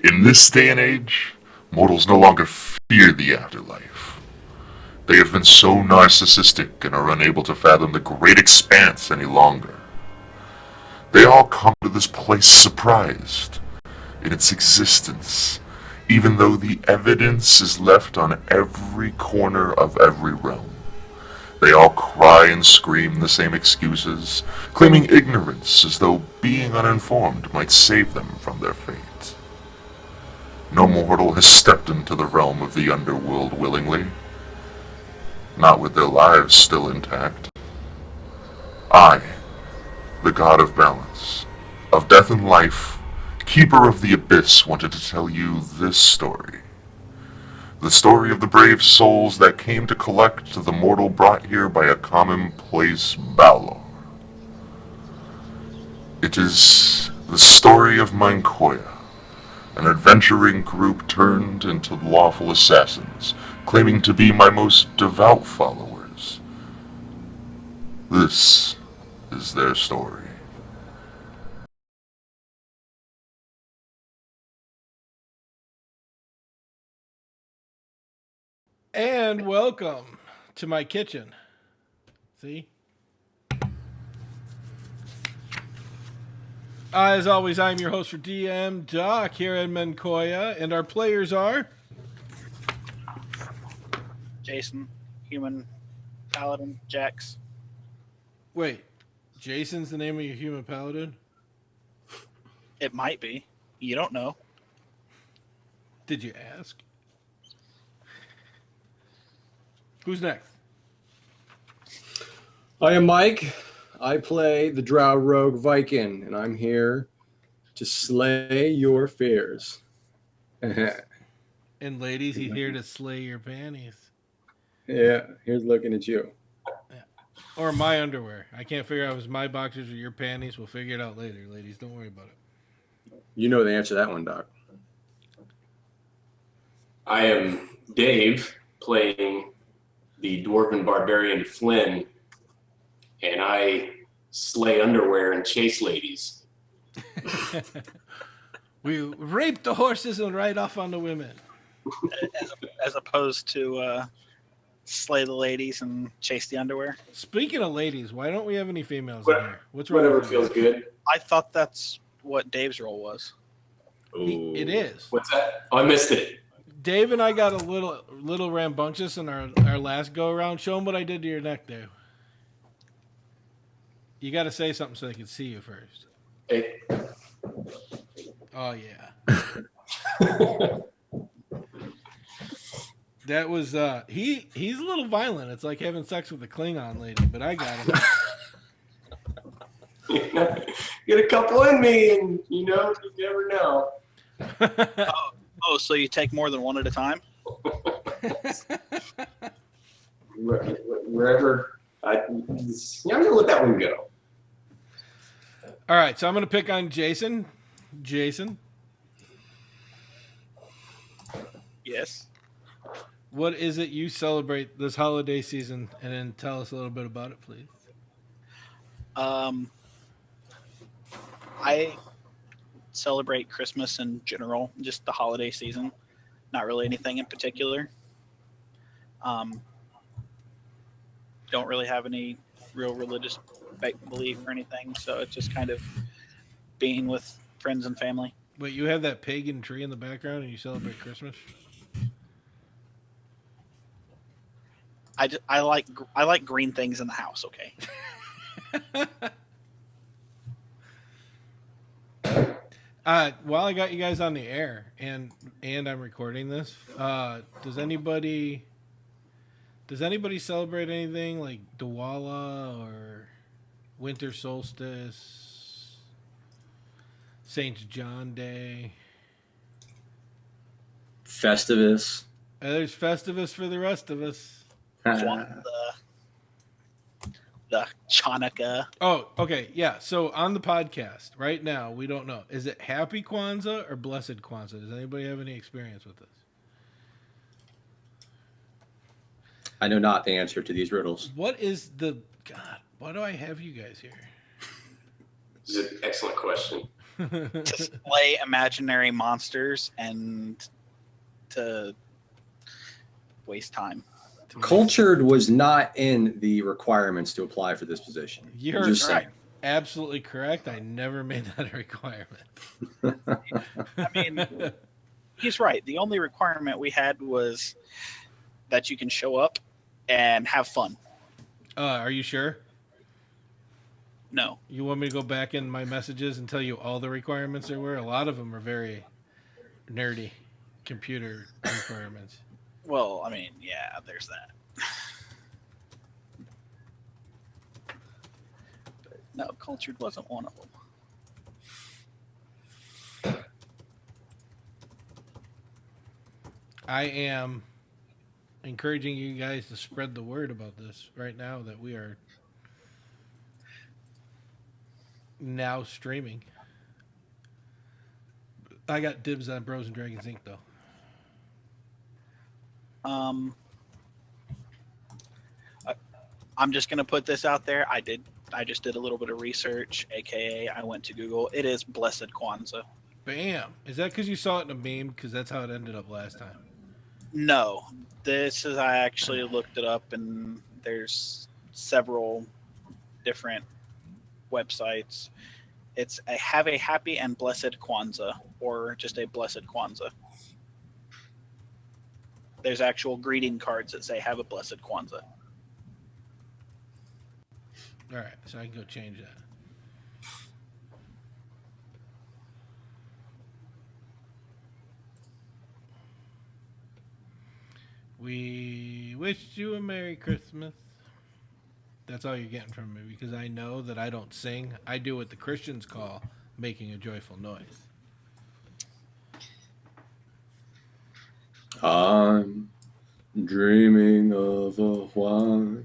In this day and age, mortals no longer fear the afterlife. They have been so narcissistic and are unable to fathom the great expanse any longer. They all come to this place surprised in its existence, even though the evidence is left on every corner of every realm. They all cry and scream the same excuses, claiming ignorance as though being uninformed might save them from their fate. No mortal has stepped into the realm of the underworld willingly, not with their lives still intact. I, the god of balance, of death and life, keeper of the abyss, wanted to tell you this story. The story of the brave souls that came to collect the mortal brought here by a commonplace Balor. It is the story of Meincoia, an adventuring group turned into lawful assassins, claiming to be my most devout followers. This is their story. And welcome to my kitchen. See? As always, I'm your host for DM, Doc, here at Meincoia, and our players are... Jason, human paladin, Jax. Wait, Jason's the name of your human paladin? It might be. You don't know. Did you ask? Who's next? I am Mike. I play the Drow Rogue Viking, and I'm here to slay your fears. And ladies, he's here to slay your panties. Yeah, here's looking at you. Or my underwear. I can't figure out if it's my boxers or your panties. We'll figure it out later, ladies. Don't worry about it. You know the answer to that one, Doc. I am Dave, playing the Dwarven Barbarian Flynn, and I slay underwear and chase ladies. We rape the horses and ride off on the women. As opposed to slay the ladies and chase the underwear. Speaking of ladies, why don't we have any females in here? What's wrong? Whatever with feels good. I thought that's what Dave's role was. It is. What's that? Oh, I missed it. Dave and I got a little rambunctious in our last go around. Show them what I did to your neck, Dave. You got to say something so they can see you first. Hey. Oh yeah. That was he's a little violent. It's like having sex with a Klingon lady, but I got him. Get a couple in me, and you never know. So you take more than one at a time? Wherever I'm gonna let that one go. All right, so I'm gonna pick on Jason. Jason, Yes. what is it you celebrate this holiday season, and then tell us a little bit about it, please. I celebrate Christmas in general, just the holiday season. Not really anything in particular. Don't really have any real religious belief or anything, so it's just kind of being with friends and family. Wait, you have that pagan tree in the background, and you celebrate Christmas? I like green things in the house. Okay. While I got you guys on the air and I'm recording this, does anybody celebrate anything like Dwala or Winter Solstice, Saint John Day? Festivus. There's Festivus for the rest of us. The Chanukah. Oh, okay, yeah. So on the podcast right now, we don't know. Is it Happy Kwanzaa or Blessed Kwanzaa? Does anybody have any experience with this? I know not the answer to these riddles. What is the... God, why do I have you guys here? This is an excellent question. to slay imaginary monsters and to waste time. Cultured was not in the requirements to apply for this position. You're Just saying. absolutely correct. I never made that a requirement. I mean, he's right. The only requirement we had was that you can show up and have fun. Are you sure? No. You want me to go back in my messages and tell you all the requirements there were? A lot of them are very nerdy computer requirements. Well, I mean, yeah, there's that. But no, cultured wasn't one of them. I am encouraging you guys to spread the word about this right now that we are now streaming. I got dibs on Bros and Dragons Inc. though. I'm just gonna put this out there. I just did a little bit of research, aka I went to Google. It is Blessed Kwanzaa. Bam! Is that because you saw it in a meme? Because that's how it ended up last time. No, this is I actually looked it up, and there's several different websites. It's a have a happy and blessed Kwanzaa, or just a blessed Kwanzaa. There's actual greeting cards that say have a blessed Kwanzaa. All right, so I can go change that. We wish you a Merry Christmas. That's all you're getting from me because I know that I don't sing. I do what the Christians call making a joyful noise. I'm dreaming of a white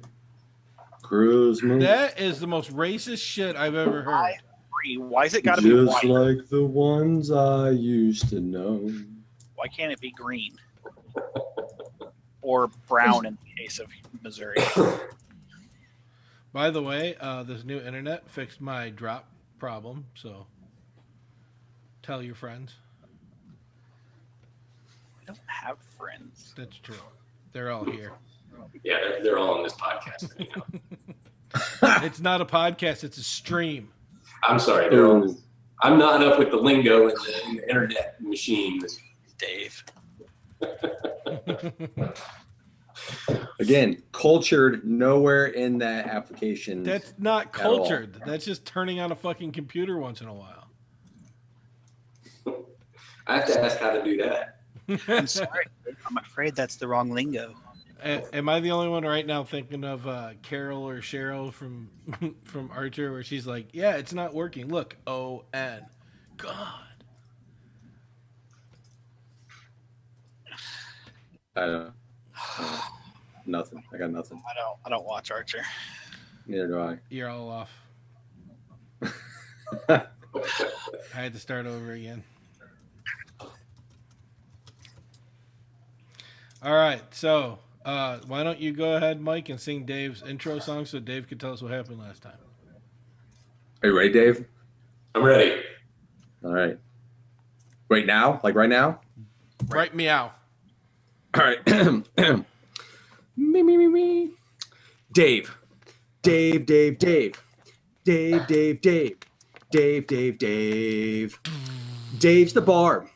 Christmas. That is the most racist shit I've ever heard. I agree. Why is it got to be Just white? like the ones I used to know. Why can't it be green? Or brown in the case of Missouri. By the way, this new internet fixed my drop problem, so tell your friends. I don't have friends. That's true. They're all here. Yeah, they're all on this podcast right now. It's not a podcast, it's a stream. I'm sorry, they're all. I'm not up with the lingo in the internet machine. Dave. Again, cultured nowhere in that application. That's not At all. cultured. That's just turning on a fucking computer once in a while. I have to ask how to do that. I'm sorry. I'm afraid that's the wrong lingo. Am I the only one right now thinking of Carol or Cheryl from from Archer where she's like, yeah, it's not working. Look, O-N. God. I don't know. Nothing. I got nothing. I don't watch Archer. Neither do I. You're all off. I had to start over again. All right, so why don't you go ahead, Mike, and sing Dave's intro song so Dave could tell us what happened last time. Are you ready, Dave? I'm ready. All right. Right now? Like right now? Right meow. All right. Me. Dave. Dave. Dave's the barb.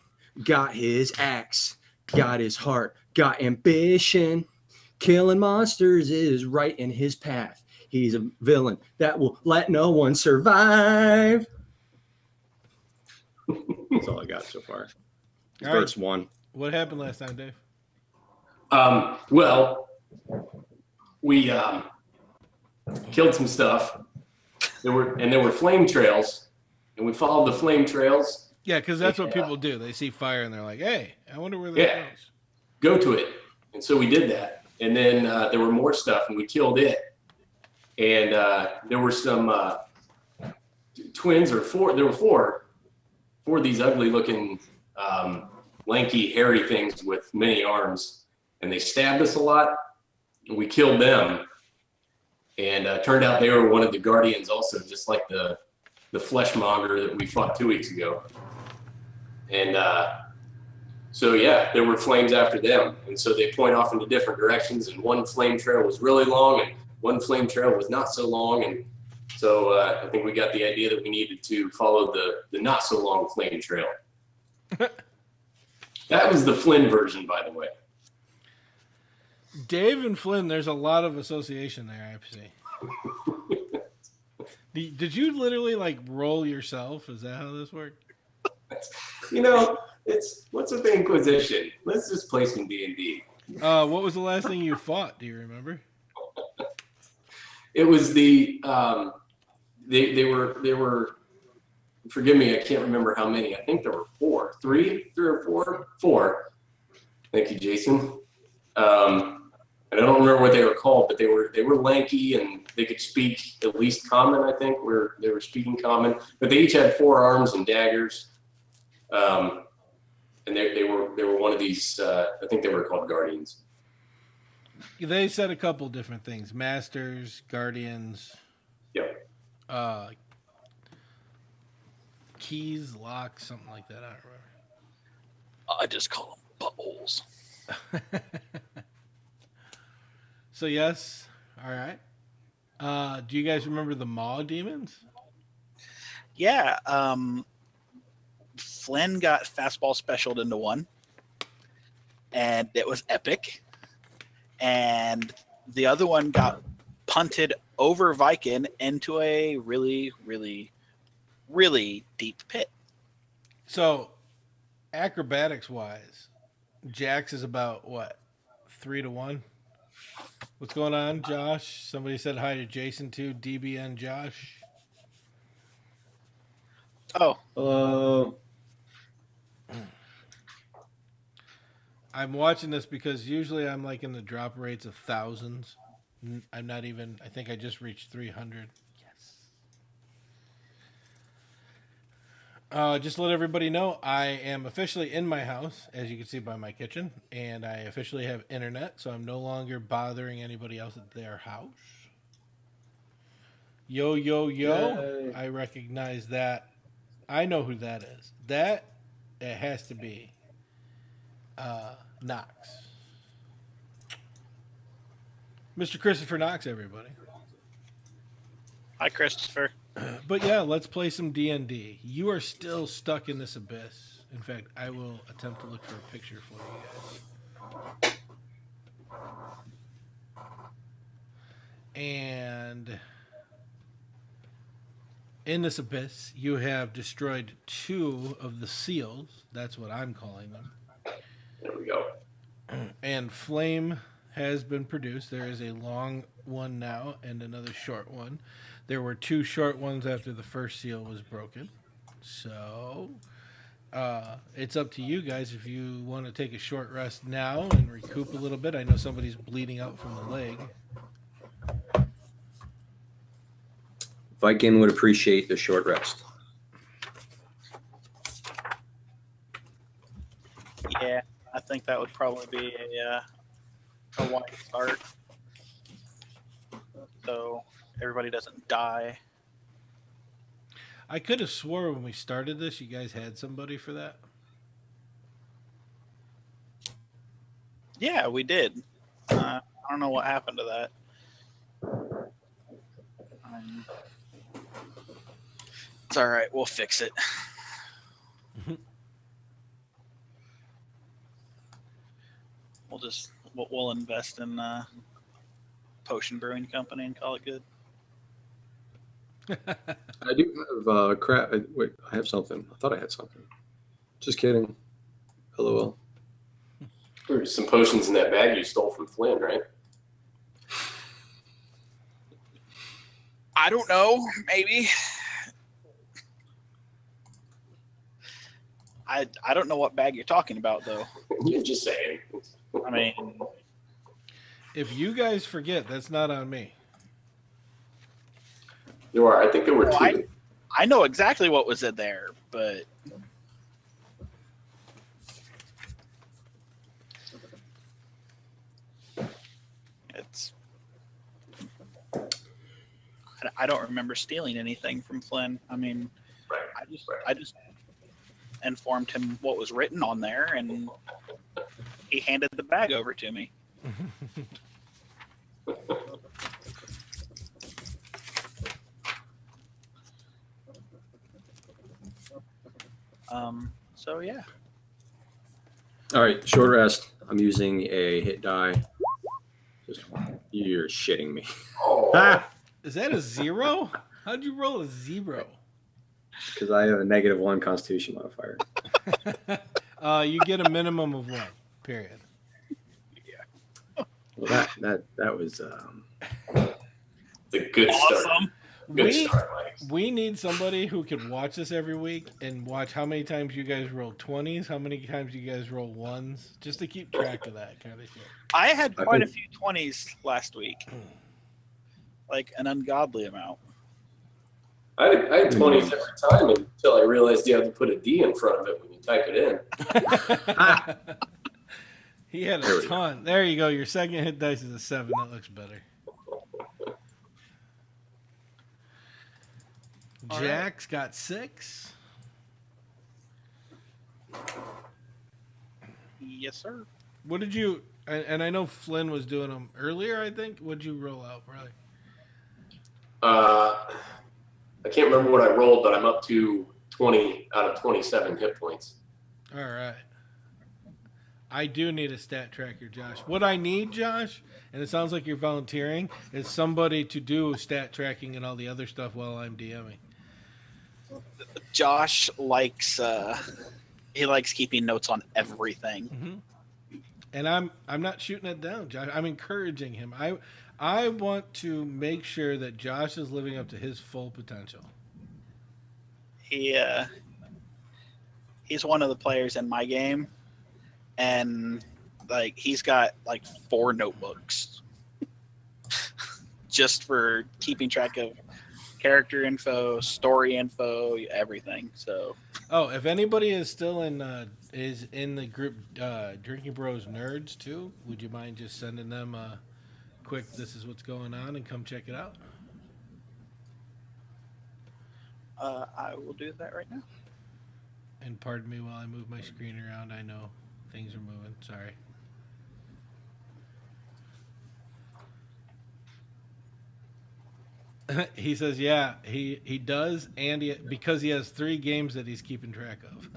Got his axe. Got his heart. Got ambition. Killing monsters is right in his path. He's a villain that will let no one survive. That's all I got so far. All right. First one. What happened last time, Dave? Well, we killed some stuff. There were flame trails, and we followed the flame trails. Yeah, because that's what people do. They see fire and they're like, "Hey, I wonder where that Yeah. goes." Go to it. And so we did that. And then there were more stuff, and we killed it. And there were some twins, or four. There were four of these ugly-looking, lanky, hairy things with many arms. And they stabbed us a lot, and we killed them. And turned out they were one of the guardians also, just like the the fleshmonger that we fought 2 weeks ago. And so, yeah, there were flames after them. And so they point off into different directions. And one flame trail was really long and one flame trail was not so long. And so I think we got the idea that we needed to follow the not so long flame trail. That was the Flynn version, by the way. Dave and Flynn, there's a lot of association there, I see. Did you literally like roll yourself? Is that how this worked? You know, what's with the Inquisition? Let's just play some D&D. What was the last thing you fought? Do you remember? It was the they were. Forgive me, I can't remember how many. I think there were three or four. Thank you, Jason. And I don't remember what they were called, but they were lanky and they could speak at least common. I think they were speaking common, but they each had 4 arms and daggers. And they were one of these. I think they were called guardians. They said a couple different things: masters, guardians. Yep. Keys, locks, something like that. I don't remember. I just call them buttholes. So yes, all right. Do you guys remember the Maw demons? Yeah. Flynn got fastball specialed into one, and it was epic. And the other one got punted over Viking into a really, really, really deep pit. So, acrobatics wise, Jax is about what, 3-1? What's going on, Josh? Somebody said hi to Jason too. DBN Josh. Oh, I'm watching this because usually I'm like in the drop rates of thousands. I'm not even. I think I just reached 300. Just to let everybody know, I am officially in my house, as you can see by my kitchen, and I officially have internet, so I'm no longer bothering anybody else at their house. Yo, yo, yo. Yay. I recognize that. I know who that is. That, it has to be Knox. Mr. Christopher Knox, everybody. hi, Christopher. But yeah, let's play some D&D. You are still stuck in this abyss. In fact, I will attempt to look for a picture for you guys. And in this abyss, you have destroyed 2 of the seals. That's what I'm calling them. There we go. And flame has been produced. There is a long one now and another short one. There were 2 short ones after the first seal was broken. So it's up to you guys if you want to take a short rest now and recoup a little bit. I know somebody's bleeding out from the leg. Viking would appreciate the short rest. Yeah, I think that would probably be a wise start. So everybody doesn't die. I could have swore when we started this, you guys had somebody for that. Yeah, we did. I don't know what happened to that. It's all right. We'll fix it. We'll invest in potion brewing company and call it good. I do have crap. Wait, I have something. I thought I had something. Just kidding. LOL. There's some potions in that bag you stole from Flynn, right? I don't know. Maybe. I don't know what bag you're talking about, though. You're just saying. I mean, If you guys forget, that's not on me. There are. I think there were Well, 2. I know exactly what was in there, but I don't remember stealing anything from Flynn. I mean, Right. I just informed him what was written on there, and he handed the bag over to me. So yeah. All right, short rest. I'm using a hit die. You're shitting me. Ah! Is that a 0? How'd you roll a 0? Because I have a -1 Constitution modifier. You get a minimum of 1. Period. Well, that was. It's a good start. Awesome. Good start, Mike. We need somebody who can watch this every week and watch how many times you guys roll 20s, how many times you guys roll 1s, just to keep track of that kind of shit. I had quite a few 20s last week, like an ungodly amount. I had 20s every time until I realized you have to put a D in front of it when you type it in. He had a ton. There you go. Your second hit dice is a 7. That looks better. All Jack's got 6. Yes, sir. What did you? And I know Flynn was doing them earlier. I think. What'd you roll out, probably? I can't remember what I rolled, but I'm up to 20 out of 27 hit points. All right. I do need a stat tracker, Josh. What I need, Josh, and it sounds like you're volunteering, is somebody to do stat tracking and all the other stuff while I'm DMing. Josh likes he likes keeping notes on everything. Mm-hmm. And I'm not shooting it down, Josh. I'm encouraging him. I want to make sure that Josh is living up to his full potential. He's one of the players in my game, and like he's got like 4 notebooks just for keeping track of character info, story info, everything. So if anybody is still in the group Drinking Bros Nerds too, would you mind just sending them a quick "this is what's going on" and come check it out? I will do that right now. And pardon me while I move my screen around. I know things are moving. Sorry. He says, yeah, he does, and because he has 3 games that he's keeping track of.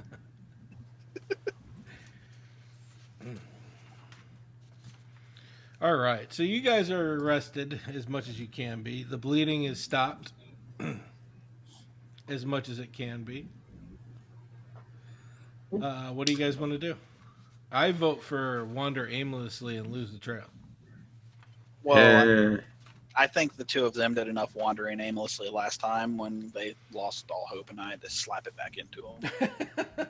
All right, so you guys are rested as much as you can be. The bleeding is stopped as much as it can be. What do you guys want to do? I vote for wander aimlessly and lose the trail. Well, I think the two of them did enough wandering aimlessly last time when they lost all hope, and I had to slap it back into them.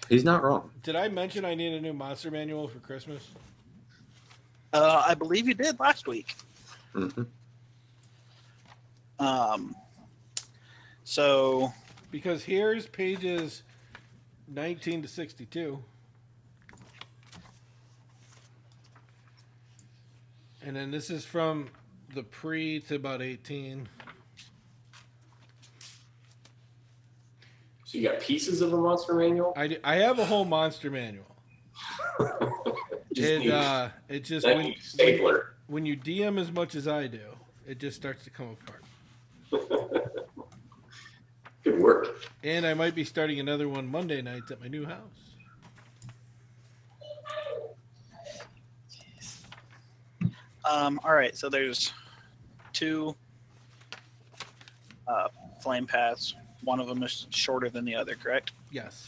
He's not wrong. Did I mention I need a new monster manual for Christmas? I believe you did last week. Mm-hmm. So because here's pages 19 to 62. And then this is from the pre to about 18. So you got pieces of a monster manual? I have a whole monster manual. It just when you DM as much as I do, it just starts to come apart. Good work. And I might be starting another one Monday nights at my new house. all right, so there's 2 flame paths. One of them is shorter than the other, correct? Yes.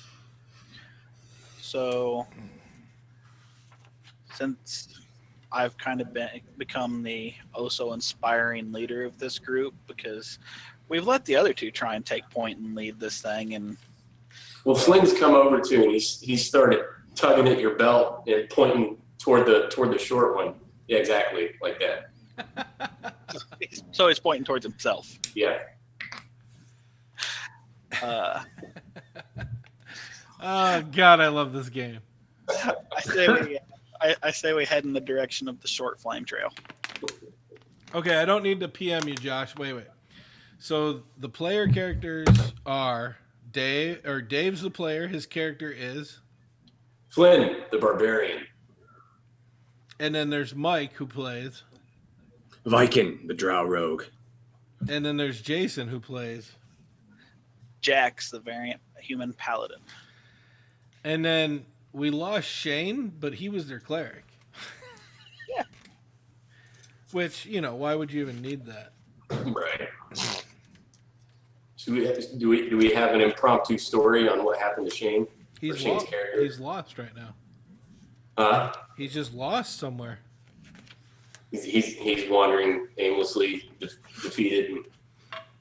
So since I've kind of become the so inspiring leader of this group, because we've let the other 2 try and take point and lead this thing, and well, Flynn's come over too, and he started tugging at your belt and pointing toward the short one. Yeah, exactly, like that. so he's pointing towards himself. Yeah. Oh God, I love this game. I say I say we head in the direction of the short flame trail. Okay, I don't need to PM you, Josh. Wait. So the player characters are Dave, or Dave's the player. His character is, Flynn, the barbarian. and then there's Mike who plays, Viking, the drow rogue. and then there's Jason who plays, Jax, the variant human paladin. and then we lost Shane, but he was their cleric. Yeah. Which, you know, why would you even need that? Right. So do we have an impromptu story on what happened to Shane? He's Shane's lost. character? He's lost right now. He's just lost somewhere. He's wandering aimlessly, defeated.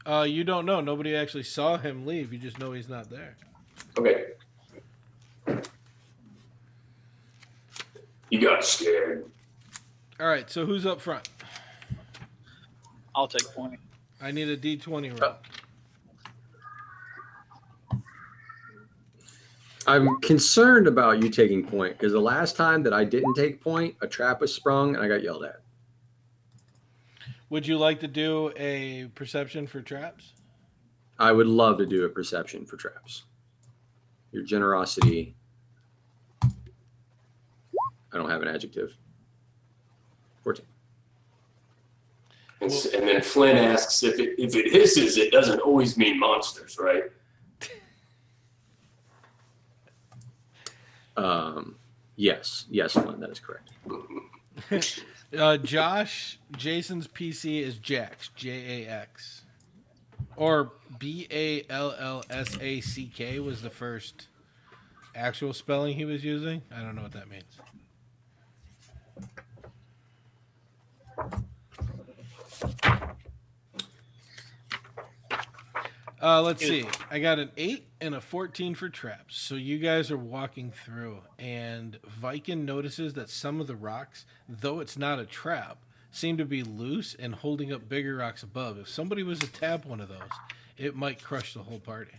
You don't know. Nobody actually saw him leave. You just know he's not there. Okay. You got scared. All right. So who's up front? I'll take point. I need a D20 roll. I'm concerned about you taking point because the last time that I didn't take point, a trap was sprung and I got yelled at. Would you like to do a perception for traps? I would love to do a perception for traps. Your generosity. I don't have an adjective. 14. And then Flynn asks if it hisses, it doesn't always mean monsters, right? Yes, Flynn, that is correct. Josh, Jason's PC is Jax, Jax. Or Ballsack was the first actual spelling he was using. I don't know what that means. Let's see. I got an 8 and a 14 for traps. So you guys are walking through, and Viking notices that some of the rocks, though it's not a trap, seem to be loose and holding up bigger rocks above. If somebody was to tap one of those, it might crush the whole party.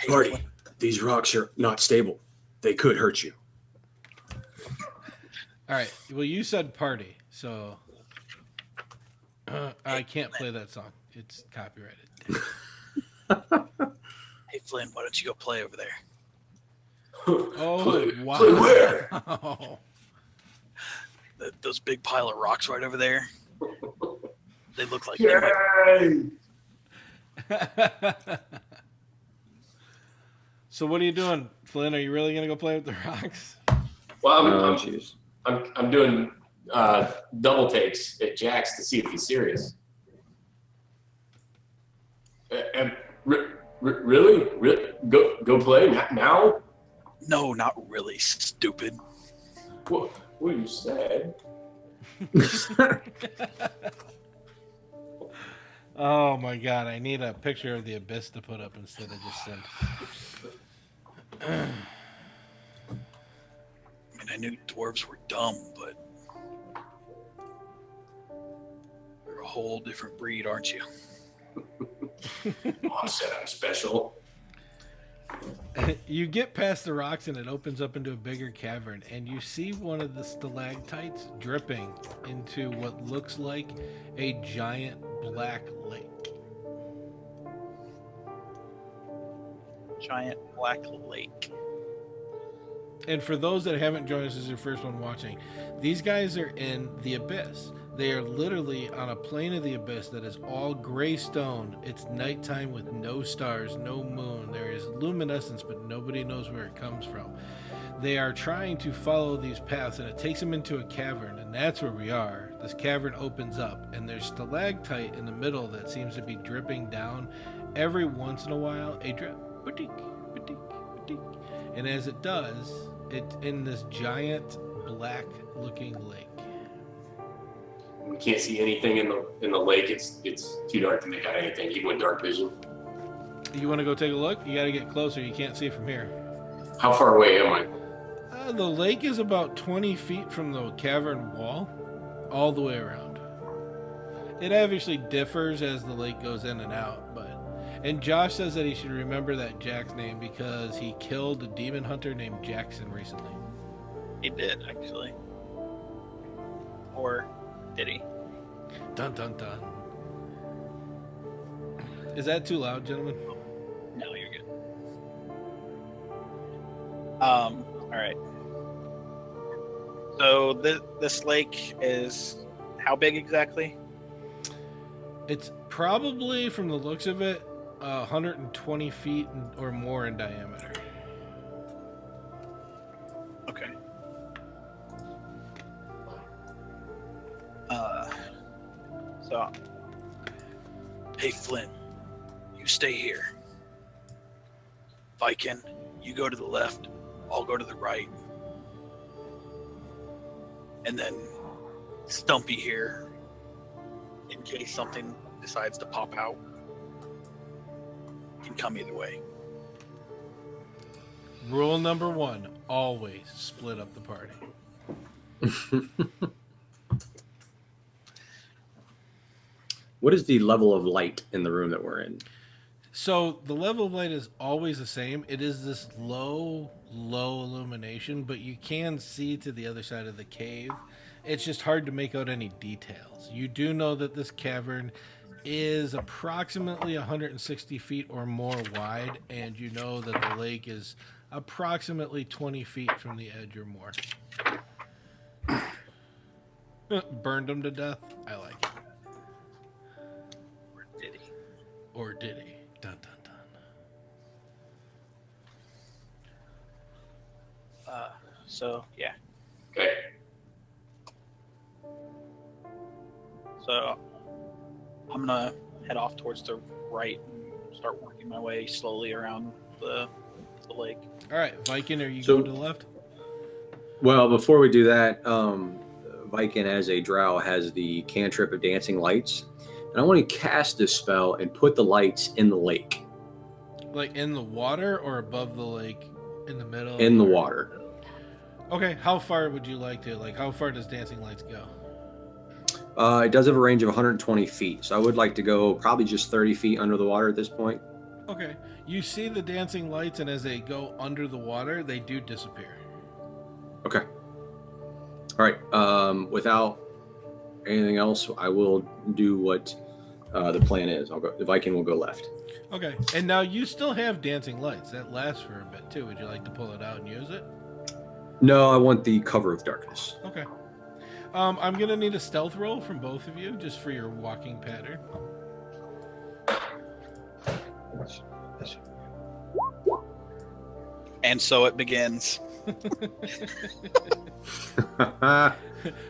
Party, these rocks are not stable. They could hurt you. All right. Well, you said party, so I can't play that song. It's copyrighted. Hey, Flynn, why don't you go play over there? Oh, wow. Play where? Those big pile of rocks right over there. They look like Yay! So what are you doing, Flynn? Are you really gonna go play with the rocks? Well, I'm doing double takes at Jax to see if he's serious. Really? Go play now? No, not really, stupid. What you said? Oh my god, I need a picture of the abyss to put up instead of just send. I mean, I knew dwarves were dumb, but you're a whole different breed, aren't you? Mom said I'm special. You get past the rocks and it opens up into a bigger cavern, and you see one of the stalactites dripping into what looks like a giant black lake. Giant black lake. And for those that haven't joined us as your first one watching, these guys are in the abyss. They are literally on a plane of the abyss that is all gray stone. It's nighttime with no stars, no moon. There is luminescence, but nobody knows where it comes from. They are trying to follow these paths, and it takes them into a cavern, and that's where we are. This cavern opens up, and there's stalactite in the middle that seems to be dripping down every once in a while. A drip, ba-dink, ba-dink, ba-dink. And as it does, it's in this giant black-looking lake. We can't see anything in the lake. It's too dark to make out anything, even with dark vision. You want to go take a look? You got to get closer. You can't see from here. How far away am I? The lake is about 20 feet from the cavern wall, all the way around. It obviously differs as the lake goes in and out, but And Josh says that he should remember that Jack's name because he killed a demon hunter named Jackson recently. He did, actually. Or did he? Dun dun dun. Is that too loud, gentlemen? No, you're good. All right. So this lake is how big exactly? It's probably, from the looks of it, 120 feet or more in diameter. Okay. So, hey Flynn, you stay here. Viking, you go to the left. I'll go to the right. And then Stumpy here, in case something decides to pop out, can come either way. Rule number 1, always split up the party. What is the level of light in the room that we're in? So the level of light is always the same. It is this low illumination, but you can see to the other side of the cave. It's just hard to make out any details. You do know that this cavern is approximately 160 feet or more wide, and you know that the lake is approximately 20 feet from the edge or more. Burned him to death? I like it. Or did he? Or did he? Dun dun dun. So, yeah. Okay. So, I'm gonna head off towards the right and start working my way slowly around the lake. All right, Viking, are you So- going to the left? Well, before we do that, Viking as a drow has the cantrip of dancing lights, and I want to cast this spell and put the lights in the lake, Like in the water or above the lake, in the middle? in the or- water. Okay, how far would you like to? Like, how far does dancing lights go? It does have a range of 120 feet, so I would like to go probably just 30 feet under the water at this point. Okay, you see the dancing lights, and as they go under the water, they do disappear. Okay. All right. Without anything else, I will do what the plan is. I'll go. The Viking will go left. Okay, and now you still have dancing lights. That lasts for a bit too. Would you like to pull it out and use it? No, I want the cover of darkness. Okay. I'm gonna need a stealth roll from both of you, just for your walking pattern. And so it begins.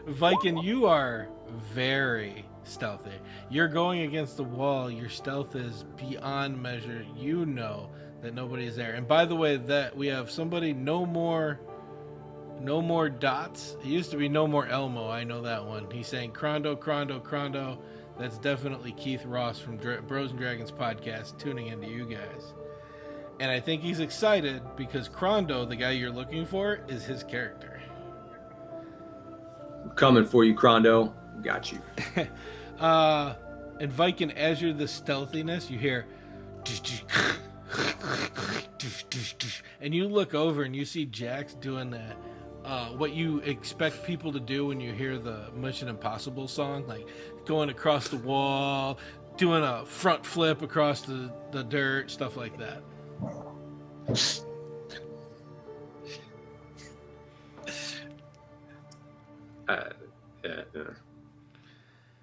Viking, you are very stealthy. You're going against the wall. Your stealth is beyond measure. You know that nobody is there. And by the way, that we have somebody no more dots. It used to be no more Elmo. I know that one. He's saying Crondo, Crondo, Crondo. That's definitely Keith Ross from Bros and Dragons podcast tuning into you guys. And I think he's excited because Crondo, the guy you're looking for, is his character. Coming for you, Crondo. Got you. And Viking, as you're the stealthiness, you hear and you look over and you see Jax doing that. What you expect people to do when you hear the Mission Impossible song, like going across the wall, doing a front flip across the dirt, stuff like that.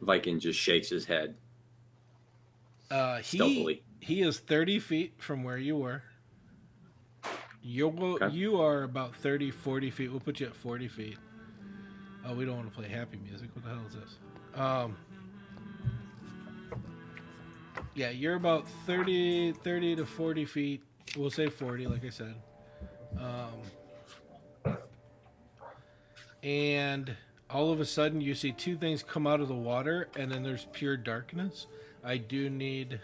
Viking just shakes his head stealthily. He is 30 feet from where you were. You are about 30, 40 feet. We'll put you at 40 feet. Oh, we don't want to play happy music. What the hell is this? Yeah, you're about 30 to 40 feet. We'll say 40, like I said. And all of a sudden, you see two things come out of the water, and then there's pure darkness. I do need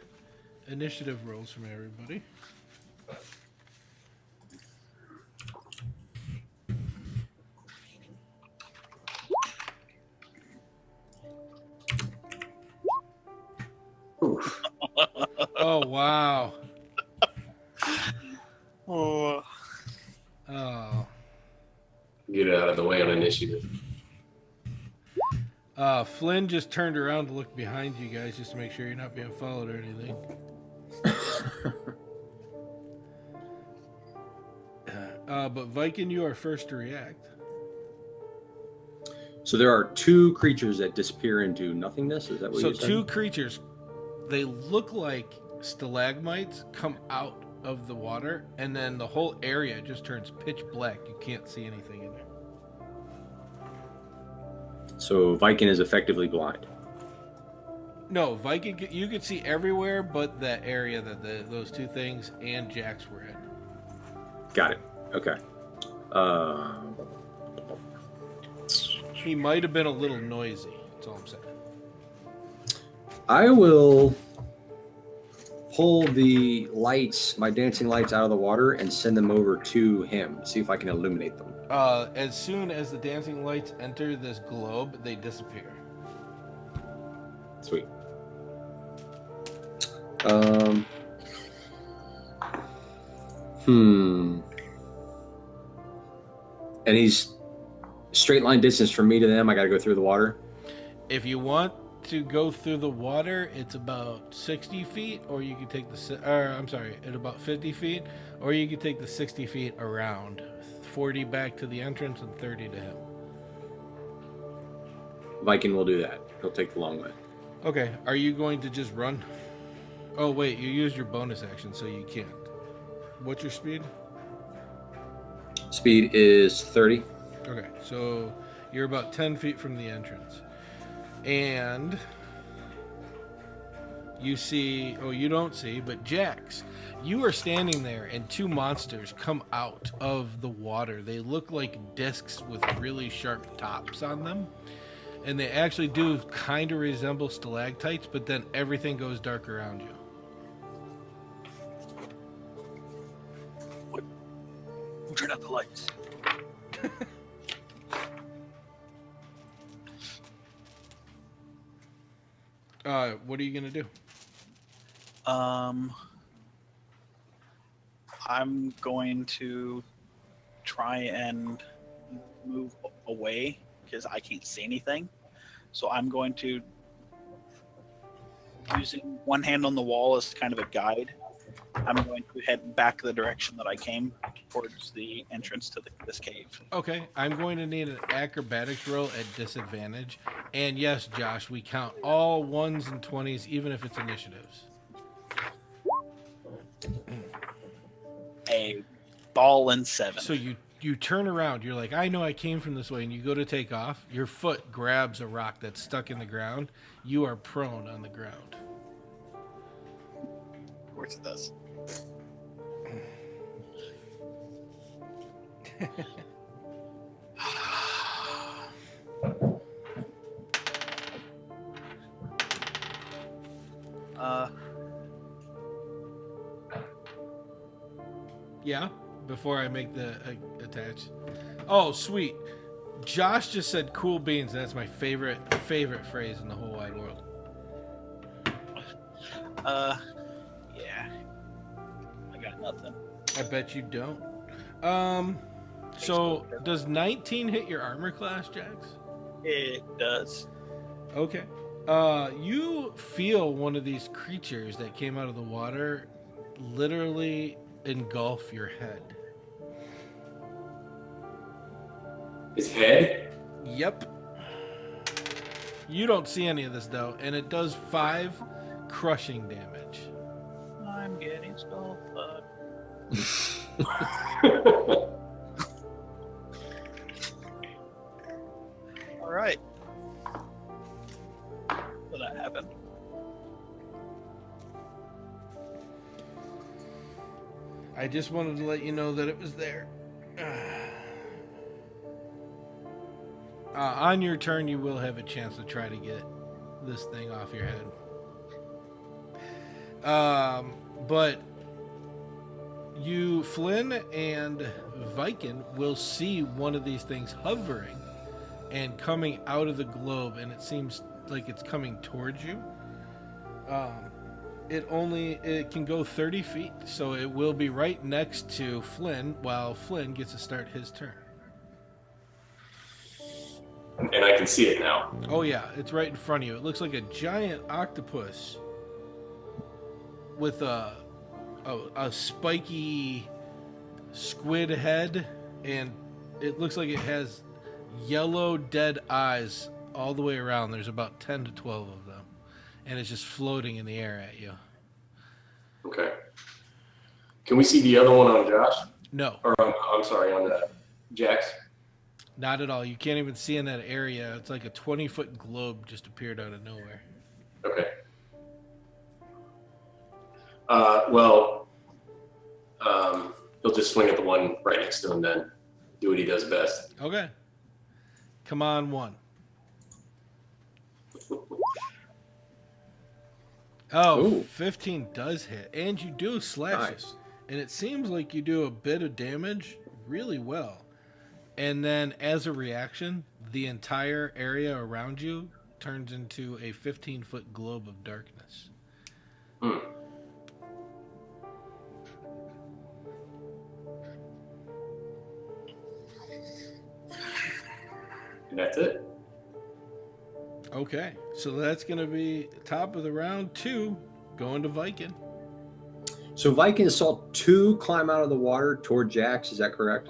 initiative rolls from everybody. Oh, Oh, wow. Oh. Oh. Get it out of the way on initiative. Flynn just turned around to look behind you guys just to make sure you're not being followed or anything. But Viking, you are first to react. So there are two creatures that disappear into nothingness. Is that what So you said? two creatures, they look like stalagmites, come out of the water, and then the whole area just turns pitch black. You can't see anything in there. So Viking is effectively blind. No, Viking, you could see everywhere but that area that those two things and Jax were in. Got it. Okay. He might have been a little noisy. That's all I'm saying. I will pull the lights, my dancing lights, out of the water and send them over to him. See if I can illuminate them. As soon as the dancing lights enter this globe, they disappear. Sweet. And he's straight line distance from me to them. I got to go through the water. If you want to go through the water, it's about 60 feet, or you can take at about 50 feet, or you can take the 60 feet around. 40 back to the entrance and 30 to him. Viking will do that. He'll take the long way. Okay, are you going to just run? Oh, wait, you used your bonus action, so you can't. What's your speed? Speed is 30. Okay, so you're about 10 feet from the entrance. And you see, you don't see, but Jax, you are standing there and two monsters come out of the water. They look like discs with really sharp tops on them. And they actually do kind of resemble stalactites, but then everything goes dark around you. Who turned out the lights? What are you gonna do? I'm going to try and move away because I can't see anything. So I'm going to, using one hand on the wall as kind of a guide, I'm going to head back the direction that I came towards the entrance to this cave. Okay, I'm going to need an acrobatics roll at disadvantage. And yes, Josh, we count all 1s and 20s, even if it's initiatives. A ball and 7. So you turn around, you're like, I know I came from this way, and you go to take off. Your foot grabs a rock that's stuck in the ground. You are prone on the ground. Of course it does. Yeah, before I make the attach. Oh, sweet. Josh just said cool beans. That's my favorite phrase in the whole wide world. Yeah. I got nothing. I bet you don't. So does 19 hit your armor class, Jax? It does. Okay. You feel one of these creatures that came out of the water literally engulf your head. His head? Yep. You don't see any of this though, and it does 5 crushing damage. I'm getting skull fucked. All right. So that happened. I just wanted to let you know that it was there. On your turn, you will have a chance to try to get this thing off your head. But you, Flynn and Viking, will see one of these things hovering and coming out of the globe, and it seems like it's coming towards you. it can go 30 feet, so it will be right next to Flynn while Flynn gets to start his turn. And I can see it now. Oh yeah, it's right in front of you. It looks like a giant octopus with a spiky squid head, and it looks like it has yellow dead eyes all the way around. There's about 10 to 12 of them, and it's just floating in the air at you. Okay. Can we see the other one on Josh? No, Or I'm sorry, on Jax? not at all. You can't even see in that area. It's like a 20-foot globe just appeared out of nowhere. Okay. He'll just swing at the one right next to him then. Do what he does best. Okay. Come on, one. Oh, Ooh. 15 does hit. And you do slash it. Nice. And it seems like you do a bit of damage really well. And then as a reaction, the entire area around you turns into a 15-foot globe of darkness. Hmm. And that's it. Okay, so that's going to be top of the round 2, going to Viking. So Viking saw 2 climb out of the water toward Jax. Is that correct?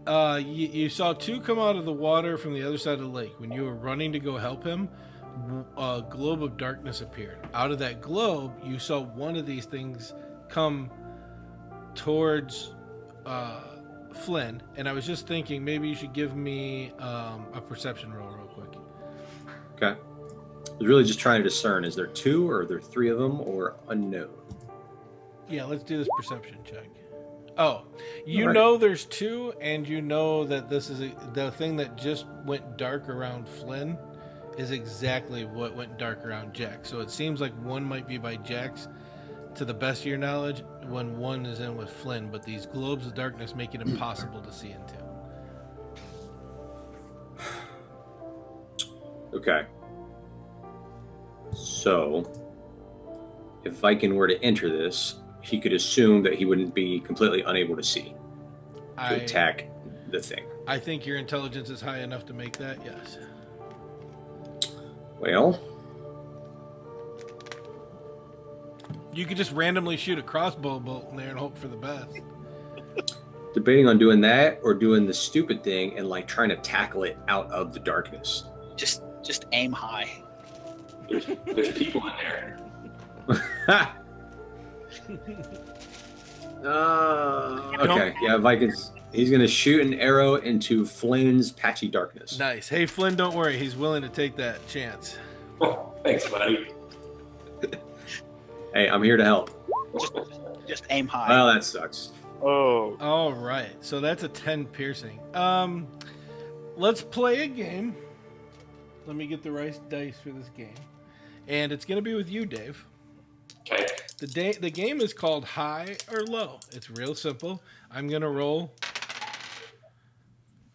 You saw 2 come out of the water from the other side of the lake. When you were running to go help him, a globe of darkness appeared. Out of that globe, you saw one of these things come towards Flynn, and I was just thinking maybe you should give me a perception roll real quick. Okay. I was really just trying to discern, is there 2 or are there 3 of them or unknown? Yeah, let's do this perception check. Oh, you Alright. know there's 2, and you know that this is the thing that just went dark around Flynn is exactly what went dark around Jax. So it seems like one might be by Jax, to the best of your knowledge, when one is in with Flynn, but these globes of darkness make it impossible to see into. Okay. So, if Viking were to enter this, he could assume that he wouldn't be completely unable to see to attack the thing. I think your intelligence is high enough to make that, yes. Well, You could just randomly shoot a crossbow bolt in there and hope for the best. debating on doing that or doing the stupid thing and like trying to tackle it out of the darkness. Just aim high. There's people in there. Okay, yeah, Vikings. He's gonna shoot an arrow into Flynn's patchy darkness. Nice. Hey, Flynn, don't worry. He's willing to take that chance. Oh, thanks, buddy. Hey, I'm here to help. Just aim high. Well, that sucks. Oh. All right. So that's a 10 piercing. Let's play a game. Let me get the right dice for this game. And it's going to be with you, Dave. Okay. The game is called High or Low. It's real simple. I'm going to roll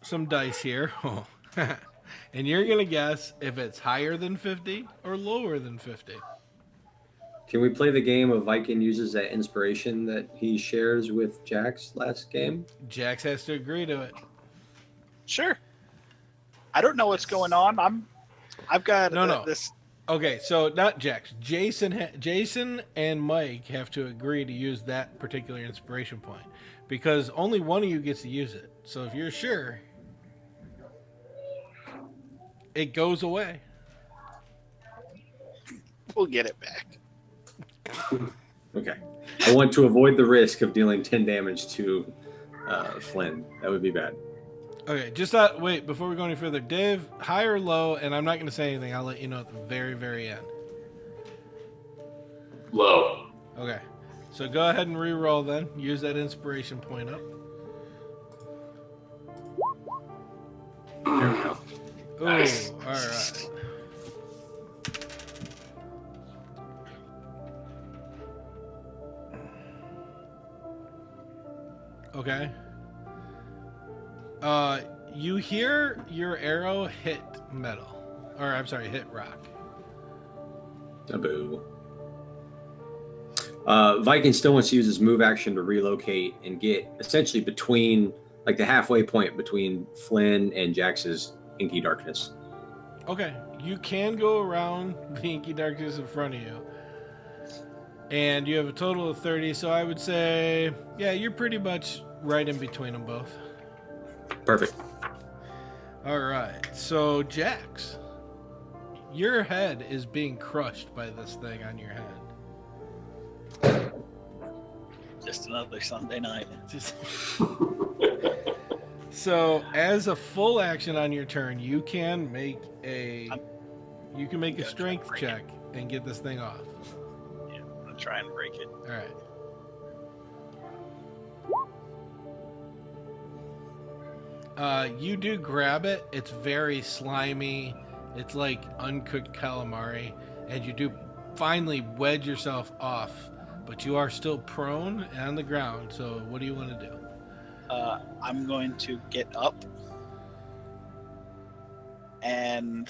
some dice here. And you're going to guess if it's higher than 50 or lower than 50. Can we play the game of Viking uses that inspiration that he shares with Jax last game? Jax has to agree to it. Sure. I don't know what's going on. I've got No. this. Okay, so not Jax. Jason and Mike have to agree to use that particular inspiration point because only one of you gets to use it. So if you're sure, it goes away. We'll get it back. Okay. I want to avoid the risk of dealing 10 damage to Flynn. That would be bad. Okay, just wait, before we go any further, Dave, high or low, and I'm not going to say anything. I'll let you know at the very, very end. Low. Okay, so go ahead and re-roll then. Use that inspiration point up. There we go. Ooh, Nice. all right. Okay. You hear your arrow hit metal. Or, I'm sorry, hit rock. Boo. Viking still wants to use his move action to relocate and get essentially between, like, the halfway point between Flynn and Jax's inky darkness. Okay, you can go around the inky darkness in front of you. And you have a total of 30, so I would say, yeah, you're pretty much right in between them both. Perfect. All right, so Jax, your head is being crushed by this thing on your head. Just another Sunday night. Just... So, as a full action on your turn, you can make a strength check and get this thing off. Yeah, I'm gonna try and break it. All right. You do grab it. It's very slimy. It's like uncooked calamari, and you do finally wedge yourself off, but you are still prone and on the ground. So, what do you want to do? I'm going to get up and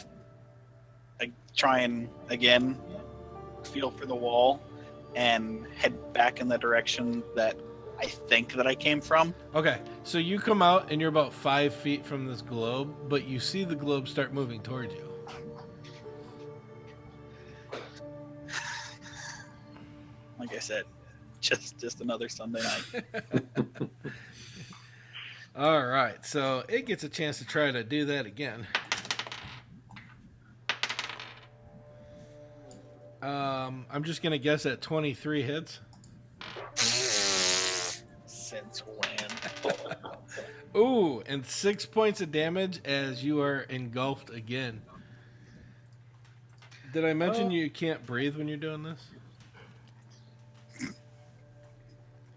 try and again feel for the wall and head back in the direction that I think that I came from. Okay, so you come out and you're about 5 feet from this globe, but you see the globe start moving towards you. Like I said, just another Sunday night. All right, so it gets a chance to try to do that again. I'm just gonna guess at 23 hits. Since when? Ooh, and 6 points of damage as you are engulfed again. Did I mention you can't breathe when you're doing this?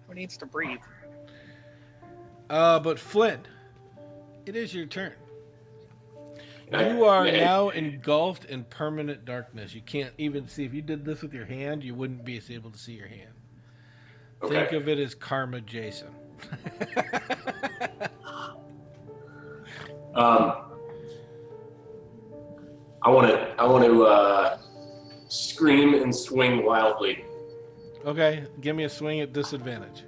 Who needs to breathe? But Flynn, it is your turn. You are now engulfed in permanent darkness. You can't even see. If you did this with your hand, you wouldn't be able to see your hand. Okay. Think of it as Karma Jason. I want to scream and swing wildly. Okay, give me a swing at disadvantage.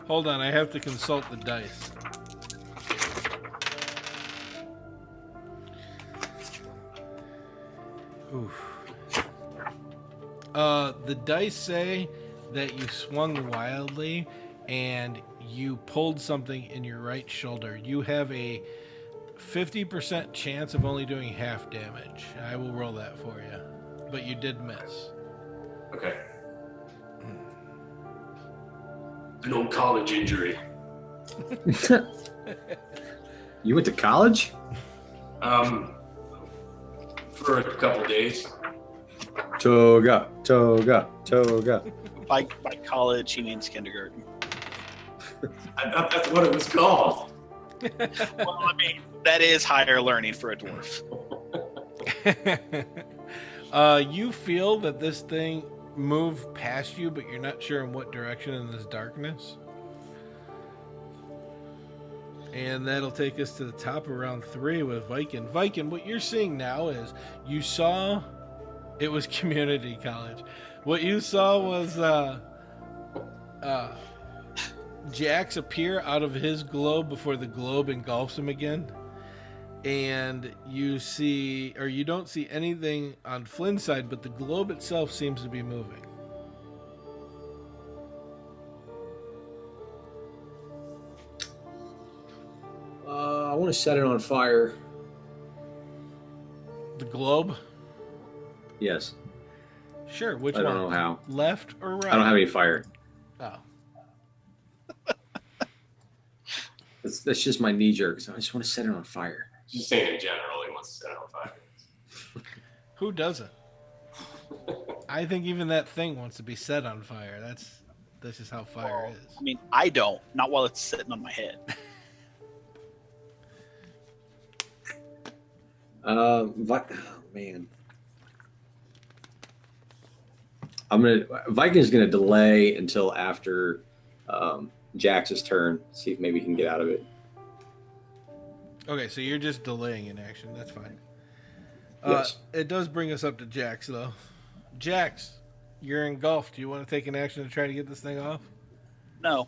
Hold on, I have to consult the dice. Oof. The dice say that you swung wildly and you pulled something in your right shoulder. You have a 50% chance of only doing half damage. I will roll that for you. But you did miss. Okay. An old college injury. You went to college? For a couple days. Toga. By college, he means kindergarten. I thought that's what it was called. Well, I mean, that is higher learning for a dwarf. You feel that this thing moved past you, but you're not sure in what direction in this darkness. And that'll take us to the top of round 3 with Viking. Viking, what you're seeing now is you saw it was community college. What you saw was Jax appear out of his globe before the globe engulfs him again. And you see, or you don't see anything on Flynn's side, but the globe itself seems to be moving. I want to set it on fire. The globe? Yes. Sure, which I one? don't know how. Left or right? I don't have any fire. Oh. That's just my knee jerk. So I just want to set it on fire. Just saying in general, he wants to set it on fire. Who doesn't? I think even that thing wants to be set on fire. That's just how fire is. I mean, I don't. Not while it's sitting on my head. Oh, man. Viking's gonna delay until after Jax's turn. See if maybe he can get out of it. Okay, so you're just delaying in action. That's fine. Yes. It does bring us up to Jax, though. Jax, you're engulfed. Do you want to take an action to try to get this thing off? No.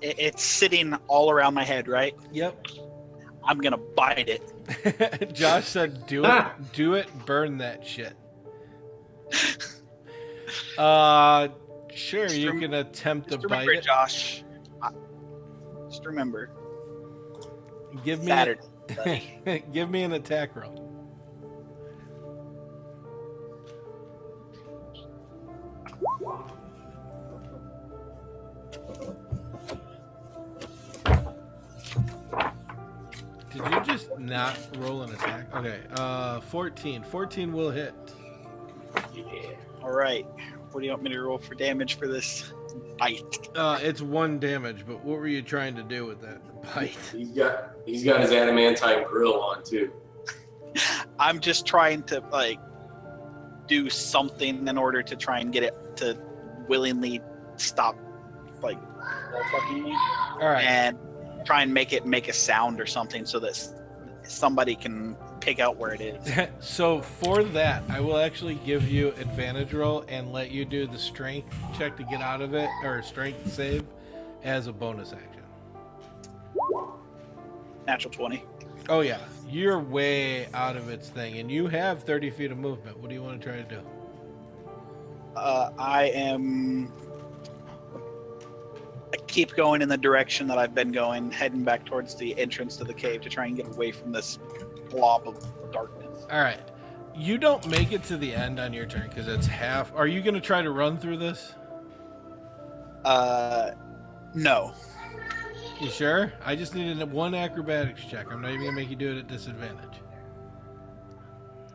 It's sitting all around my head, right? Yep. I'm gonna bite it. Josh said, "Do it, do it, burn that shit." Sure, you can attempt to Just bite remember, it. Josh. Just remember. Give me Saturday, buddy. give me an attack roll. Did you just not roll an attack? Okay, 14. 14 will hit. All right. What do you want me to roll for damage for this bite? It's 1 damage, but what were you trying to do with that bite? He's got his adamantine grill on too. I'm just trying to do something in order to try and get it to willingly stop fucking me. All right. And try and make it make a sound or something so that somebody can pick out where it is. So for that, I will actually give you advantage roll and let you do the strength check to get out of it, or strength save, as a bonus action. Natural 20. Oh yeah, you're way out of its thing, and you have 30 feet of movement. What do you want to try to do? I keep going in the direction that I've been going, heading back towards the entrance to the cave to try and get away from this blob of darkness. All right, you don't make it to the end on your turn because it's half. Are you going to try to run through this? No. You sure? I just needed 1 acrobatics check. I'm not even going to make you do it at disadvantage.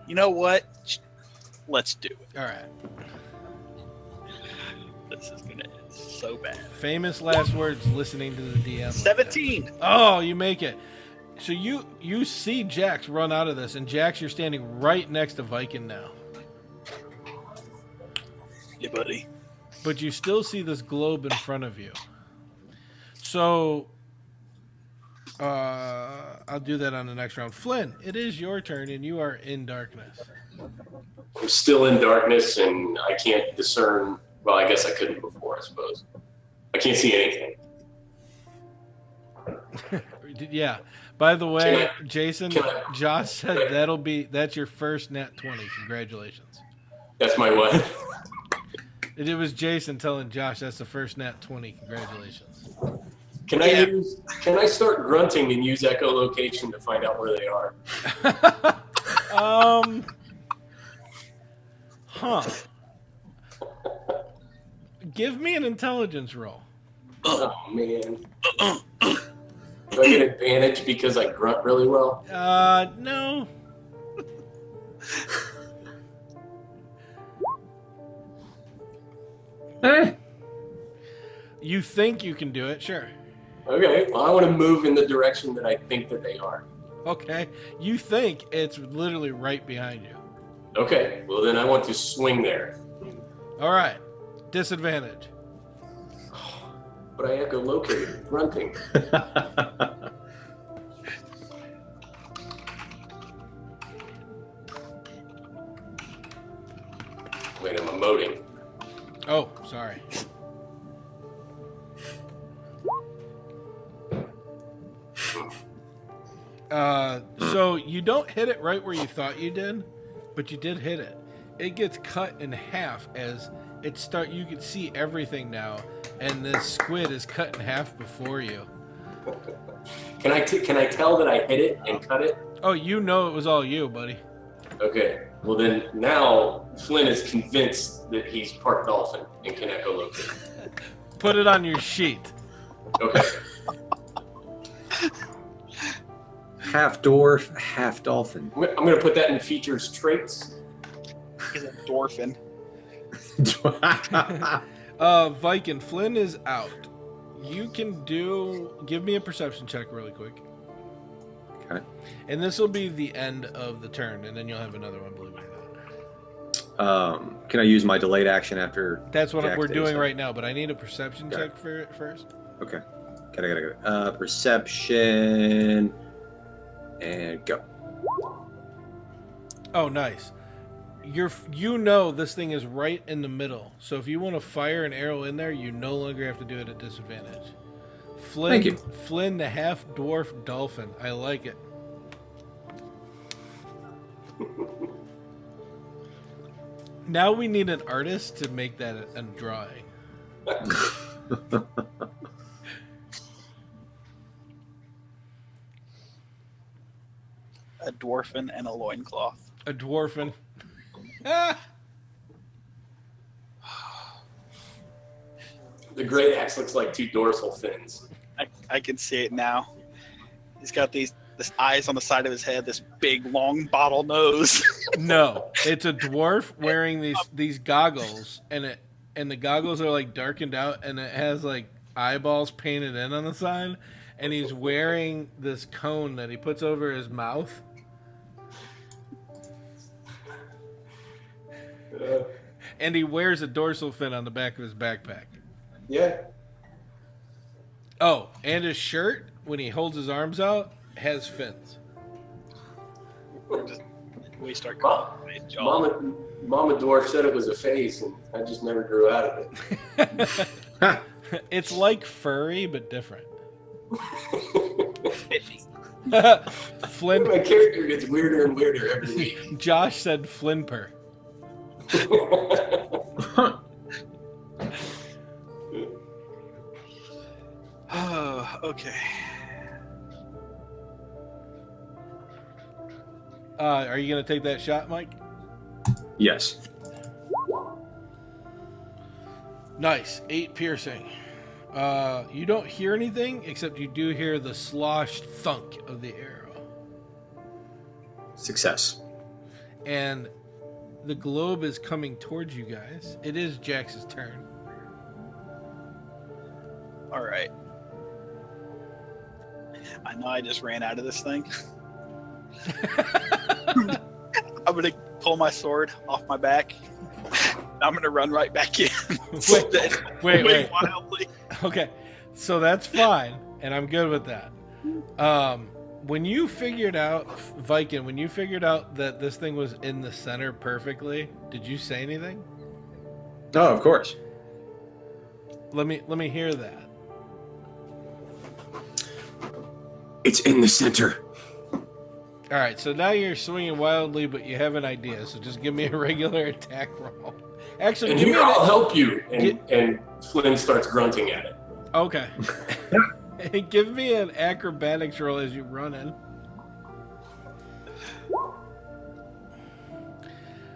You know what? Let's do it. All right. This is gonna end so bad. Famous last words listening to the DM. 17. Oh, you make it. So you see Jax run out of this, and Jax, you're standing right next to Viking now. Yeah, buddy. But you still see this globe in front of you. So I'll do that on the next round. Flynn, it is your turn, and you are in darkness. I'm still in darkness, and I can't discern. Well, I guess I couldn't before, I suppose. I can't see anything. Yeah. By the way, Can Jason, Josh said that's your first nat 20. Congratulations. That's my what? It was Jason telling Josh that's the first nat 20. Congratulations. Can I start grunting and use echolocation to find out where they are? Huh. Give me an intelligence roll. Oh man. Do I get advantage because I grunt really well? No. You think you can do it, sure. Okay, well I want to move in the direction that I think that they are. Okay. You think it's literally right behind you. Okay, well then I want to swing there. All right. Disadvantage. But I echolocated, grunting. Wait, I'm emoting. Oh, sorry. So you don't hit it right where you thought you did, but you did hit it. It gets cut in half as you can see everything now, and this squid is cut in half before you. Can I tell that I hit it and cut it? Oh, you know it was all you, buddy. Okay. Well then now Flynn is convinced that he's part dolphin and can echolocate. Put it on your sheet. Okay. Half dwarf, half dolphin. I'm gonna put that in features traits. He's a dwarfin. Viking, Flynn is out. You can give me a perception check really quick. Okay. And this will be the end of the turn, and then you'll have another one, believe it or not. Can I use my delayed action after? That's what Jack we're takes doing it? right now, but I need a perception Okay. check for it first. Okay. Got it. Perception. And go. Oh, nice. You know this thing is right in the middle, so if you want to fire an arrow in there, you no longer have to do it at disadvantage. Flynn, Thank you. Flynn, the half-dwarf dolphin. I like it. Now we need an artist to make that a drawing. A dwarfin and a loincloth. A dwarfin. Ah! The great axe looks like 2 dorsal fins. I can see it now. He's got this eyes on the side of his head, this big long bottle nose. No, it's a dwarf wearing these goggles, and the goggles are like darkened out, and it has like eyeballs painted in on the side, and he's wearing this cone that he puts over his mouth. And he wears a dorsal fin on the back of his backpack. Yeah. Oh, and his shirt, when he holds his arms out, has fins. We start calling his jaw. Mama Dwarf said it was a phase, and I just never grew out of it. It's like furry, but different. Flynn. My character gets weirder and weirder every week. Josh said Flinper. Okay. Are you going to take that shot, Mike? Yes. Nice. 8 piercing. You don't hear anything, except you do hear the sloshed thunk of the arrow. Success. And the globe is coming towards you guys. It is Jax's turn. All right. I know I just ran out of this thing. I'm going to pull my sword off my back. I'm going to run right back in. Wait. Wildly. Okay, so that's fine, and I'm good with that. When you figured out, Viking, when you figured out that this thing was in the center perfectly, did you say anything? Oh, of course. Let me hear that. It's in the center. All right, so now you're swinging wildly, but you have an idea. So just give me a regular attack roll. Actually, And give me here, an, I'll help you. And Flynn starts grunting at it. okay. Give me an acrobatics roll as you run in.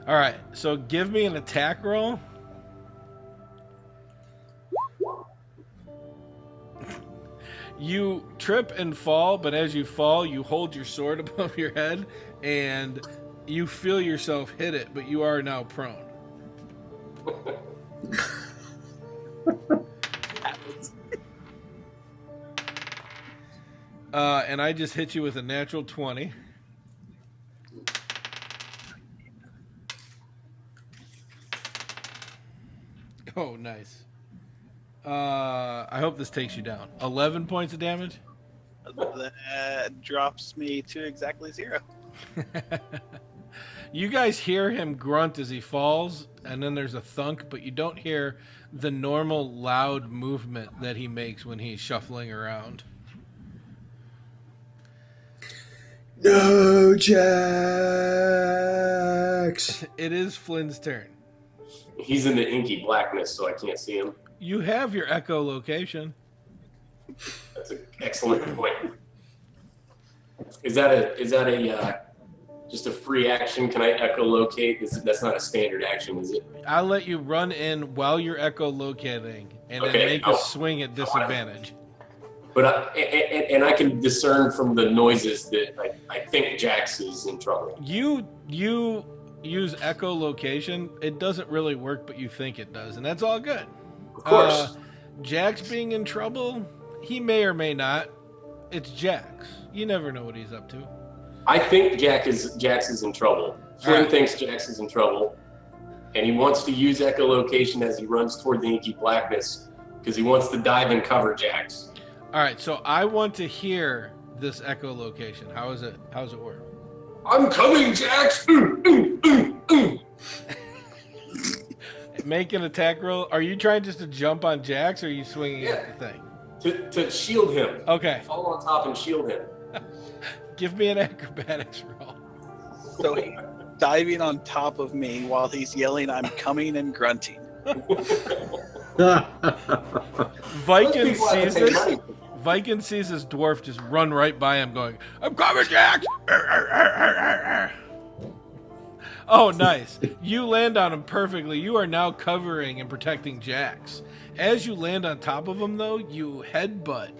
All right, so give me an attack roll. You trip and fall, but as you fall, you hold your sword above your head, and you feel yourself hit it, but you are now prone. And I just hit you with a natural 20. Oh, nice. I hope this takes you down. 11 points of damage? That drops me to exactly 0. You guys hear him grunt as he falls, and then there's a thunk, but you don't hear the normal loud movement that he makes when he's shuffling around. No, Jax. It is Flynn's turn. He's in the inky blackness, so I can't see him. You have your echolocation. That's an excellent point. Is that a just a free action? Can I echolocate? That's not a standard action, is it? I'll let you run in while you're echolocating, and then make a swing at disadvantage. But I can discern from the noises that I think Jax is in trouble. You use echolocation. It doesn't really work, but you think it does, and that's all good. Of course. Jax being in trouble, he may or may not. It's Jax. You never know what he's up to. I think Jax is in trouble. Flynn thinks Jax is in trouble. and he wants to use echolocation as he runs toward the inky blackness because he wants to dive and cover Jax. All right, so I want to hear this echolocation. How does it work? I'm coming, Jax! Make an attack roll. Are you trying just to jump on Jax, or are you swinging at the thing? To shield him. Okay. Fall on top and shield him. Give me an acrobatics roll. So he's diving on top of me while he's yelling, "I'm coming," and grunting. Viking sees this. Viking sees this dwarf just run right by him going, "I'm coming, Jax!" Oh, nice. You land on him perfectly. You are now covering and protecting Jax. As you land on top of him, though, you headbutt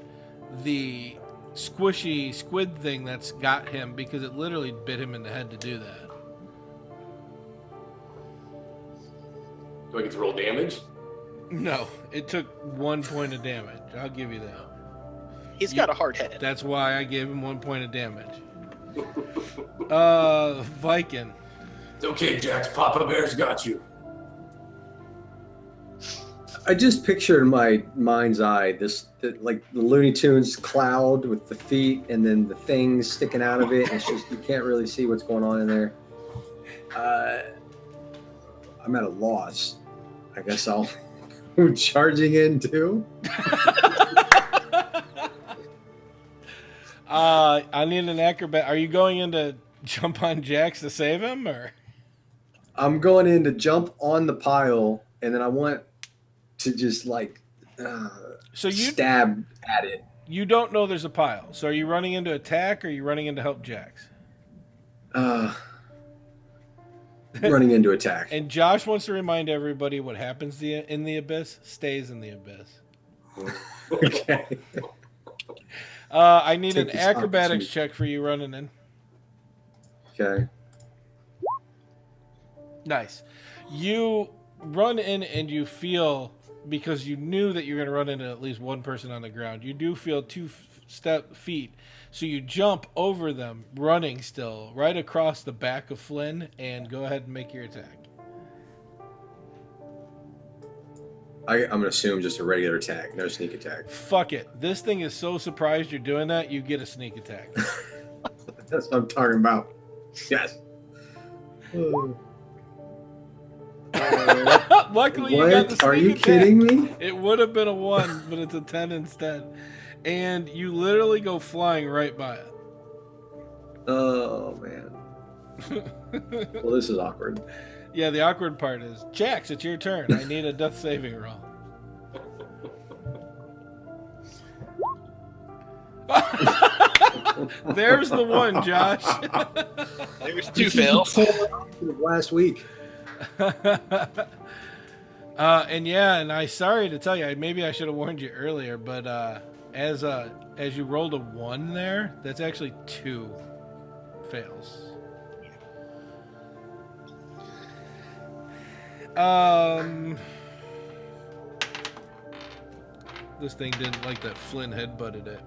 the squishy squid thing that's got him because it literally bit him in the head to do that. Do I get to roll damage? No, it took 1 point of damage. I'll give you that. He's got a hard head. That's why I gave him 1 point of damage. Viking. It's okay, Jax. Papa Bear's got you. I just picture in my mind's eye like the Looney Tunes cloud with the feet and then the things sticking out of it. It's just you can't really see what's going on in there. I'm at a loss. I guess I'll go charging in too. I need an acrobat. Are you going in to jump on Jax to save him, or? I'm going in to jump on the pile, and then I want to just stab at it. You don't know there's a pile. So are you running in to attack, or are you running in to help Jax? Running into attack. And Josh wants to remind everybody what happens in the abyss stays in the abyss. Okay. I need Take an this acrobatics opportunity. check for you running in. Okay. Nice. You run in and you feel, because you knew that you're going to run into at least one person on the ground, you do feel 2 feet. So you jump over them, running still, right across the back of Flynn, and go ahead and make your attack. I'm going to assume just a regular attack, no sneak attack. Fuck it. This thing is so surprised you're doing that, you get a sneak attack. That's what I'm talking about. Yes. Luckily, you got the What? sneak Are you attack. kidding me? It would have been a 1, but it's a 10 instead. And you literally go flying right by it. Oh, man. Well, this is awkward. Yeah, the awkward part is, Jax, it's your turn. I need a death saving roll. There's the 1, Josh. There's 2 fails. Last week. And I'm sorry to tell you, maybe I should have warned you earlier, but as you rolled a 1 there, that's actually 2 fails. This thing didn't like that Flynn headbutted it.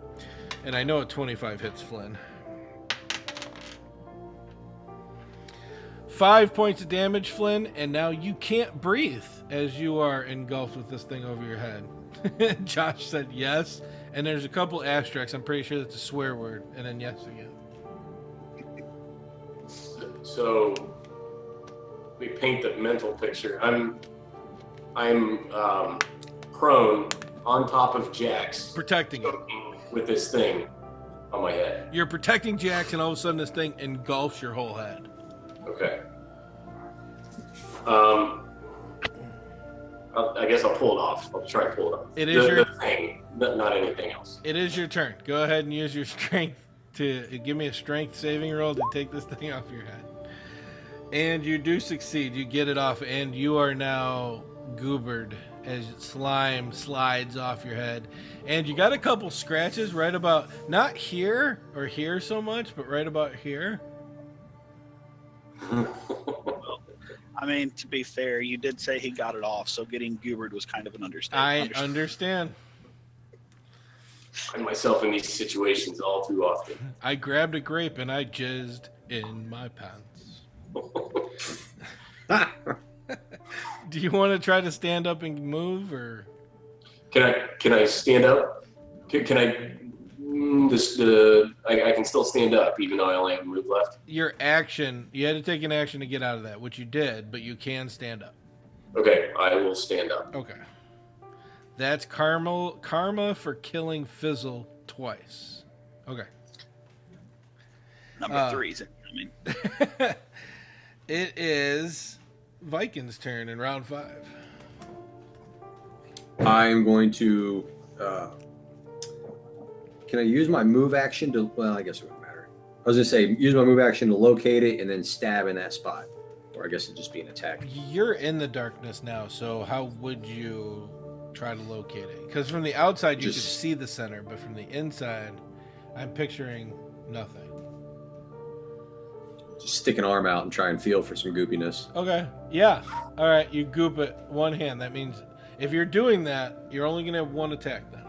And I know a 25 hits Flynn. 5 points of damage, Flynn, and now you can't breathe as you are engulfed with this thing over your head. Josh said yes, and there's a couple asterisks. I'm pretty sure that's a swear word, and then yes again. So we paint the mental picture. I'm prone on top of Jax, Protecting it. with this thing on my head. You're protecting Jax, and all of a sudden this thing engulfs your whole head. Okay. I guess I'll pull it off. I'll try to pull it off. It is the thing, not anything else. It is your turn. Go ahead and use your strength to give me a strength saving roll to take this thing off your head. And you do succeed. You get it off, and you are now goobered as slime slides off your head. And you got a couple scratches right about, not here or here so much, but right about here. I mean, to be fair, you did say he got it off, so getting goobered was kind of an I understatement. understand. I find myself in these situations all too often. I grabbed a grape and I jizzed in my pants. Do you want to try to stand up and move, or Can I stand up? Can I? I can still stand up even though I only have a move left. your action? You had to take an action to get out of that, which you did, but you can stand up. Okay, I will stand up. Okay. That's karma for killing Fizzle twice. Okay. Number 3's incoming. It is Vikings' turn in round 5. I'm going to. Can I use my move action to? Well, I guess it wouldn't matter. I was gonna say use my move action to locate it and then stab in that spot, or I guess it'd just be an attack. You're in the darkness now, so how would you try to locate it? Because from the outside you could see the center, but from the inside, I'm picturing nothing. Just stick an arm out and try and feel for some goopiness. Okay. Yeah. All right. You goop it one hand. That means if you're doing that, you're only gonna have one attack then.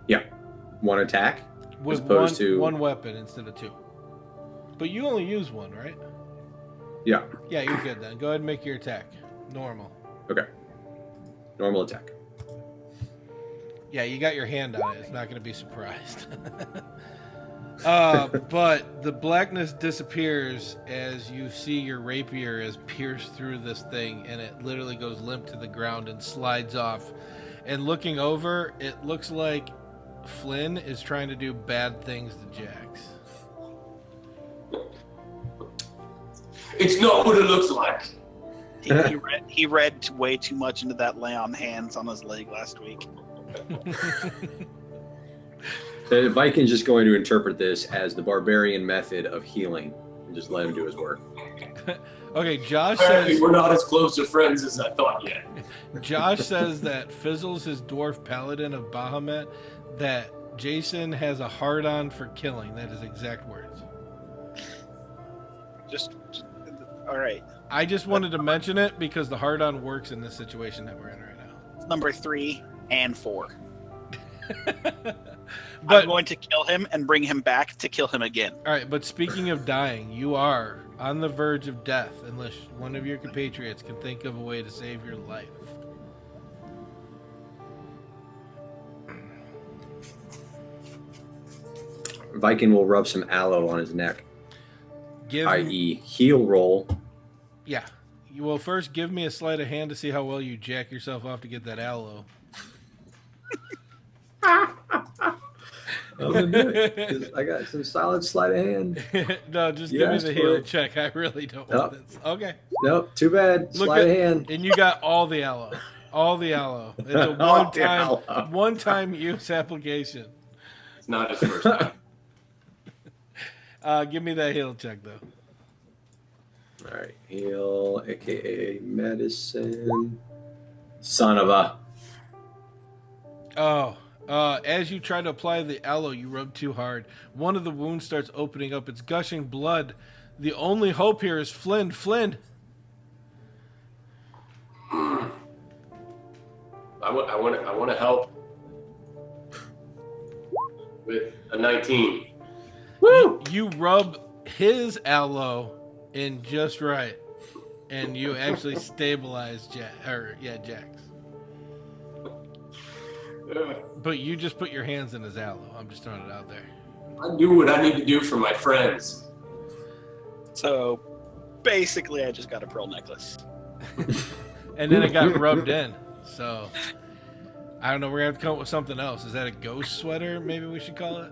Yeah, one attack With as opposed to one weapon instead of 2. But you only use one, right? Yeah. Yeah, you're good then. Go ahead and make your attack. Normal. Okay. Normal attack. Yeah, you got your hand on it. It's not going to be surprised. But the blackness disappears as you see your rapier is pierced through this thing, and it literally goes limp to the ground and slides off. And looking over, it looks like Flynn is trying to do bad things to Jax. It's not what it looks like. He read way too much into that lay on hands on his leg last week. The Viking's just going to interpret this as the barbarian method of healing and just let him do his work. Okay, Josh Apparently, says we're not as close of friends as I thought yet. Josh says that Fizzles, his dwarf paladin of Bahamut, that Jason has a hard-on for killing. That is exact words. Just all right. I just wanted to mention it because the hard-on works in this situation that we're in right now. Number 3 and 4. But I'm going to kill him and bring him back to kill him again. all right, but speaking of dying, you are on the verge of death unless one of your compatriots can think of a way to save your life. Viking will rub some aloe on his neck, Give i.e., heal roll. yeah. You will first give me a sleight of hand to see how well you jack yourself off to get that aloe. I'm gonna do it 'cause I got some solid sleight of hand. No, just You give me asked the for heal it. check. I really don't Nope. want this. Okay. Nope, too bad. Look Sleight at- of hand. And you got all the aloe. All the aloe. It's a All the aloe. one-time use application. It's not his first time. Give me that heal check, though. All right, heal, aka medicine. Son of a. Oh, as you try to apply the aloe, you rub too hard. One of the wounds starts opening up. It's gushing blood. The only hope here is Flynn. Flynn! I want to help with a 19. Woo! You rub his aloe in just right, and you actually stabilize Jax. But you just put your hands in his aloe. I'm just throwing it out there. I do what I need to do for my friends. So basically, I just got a pearl necklace. And then it got rubbed in. So I don't know. We're gonna have to come up with something else. Is that a ghost sweater? Maybe we should call it.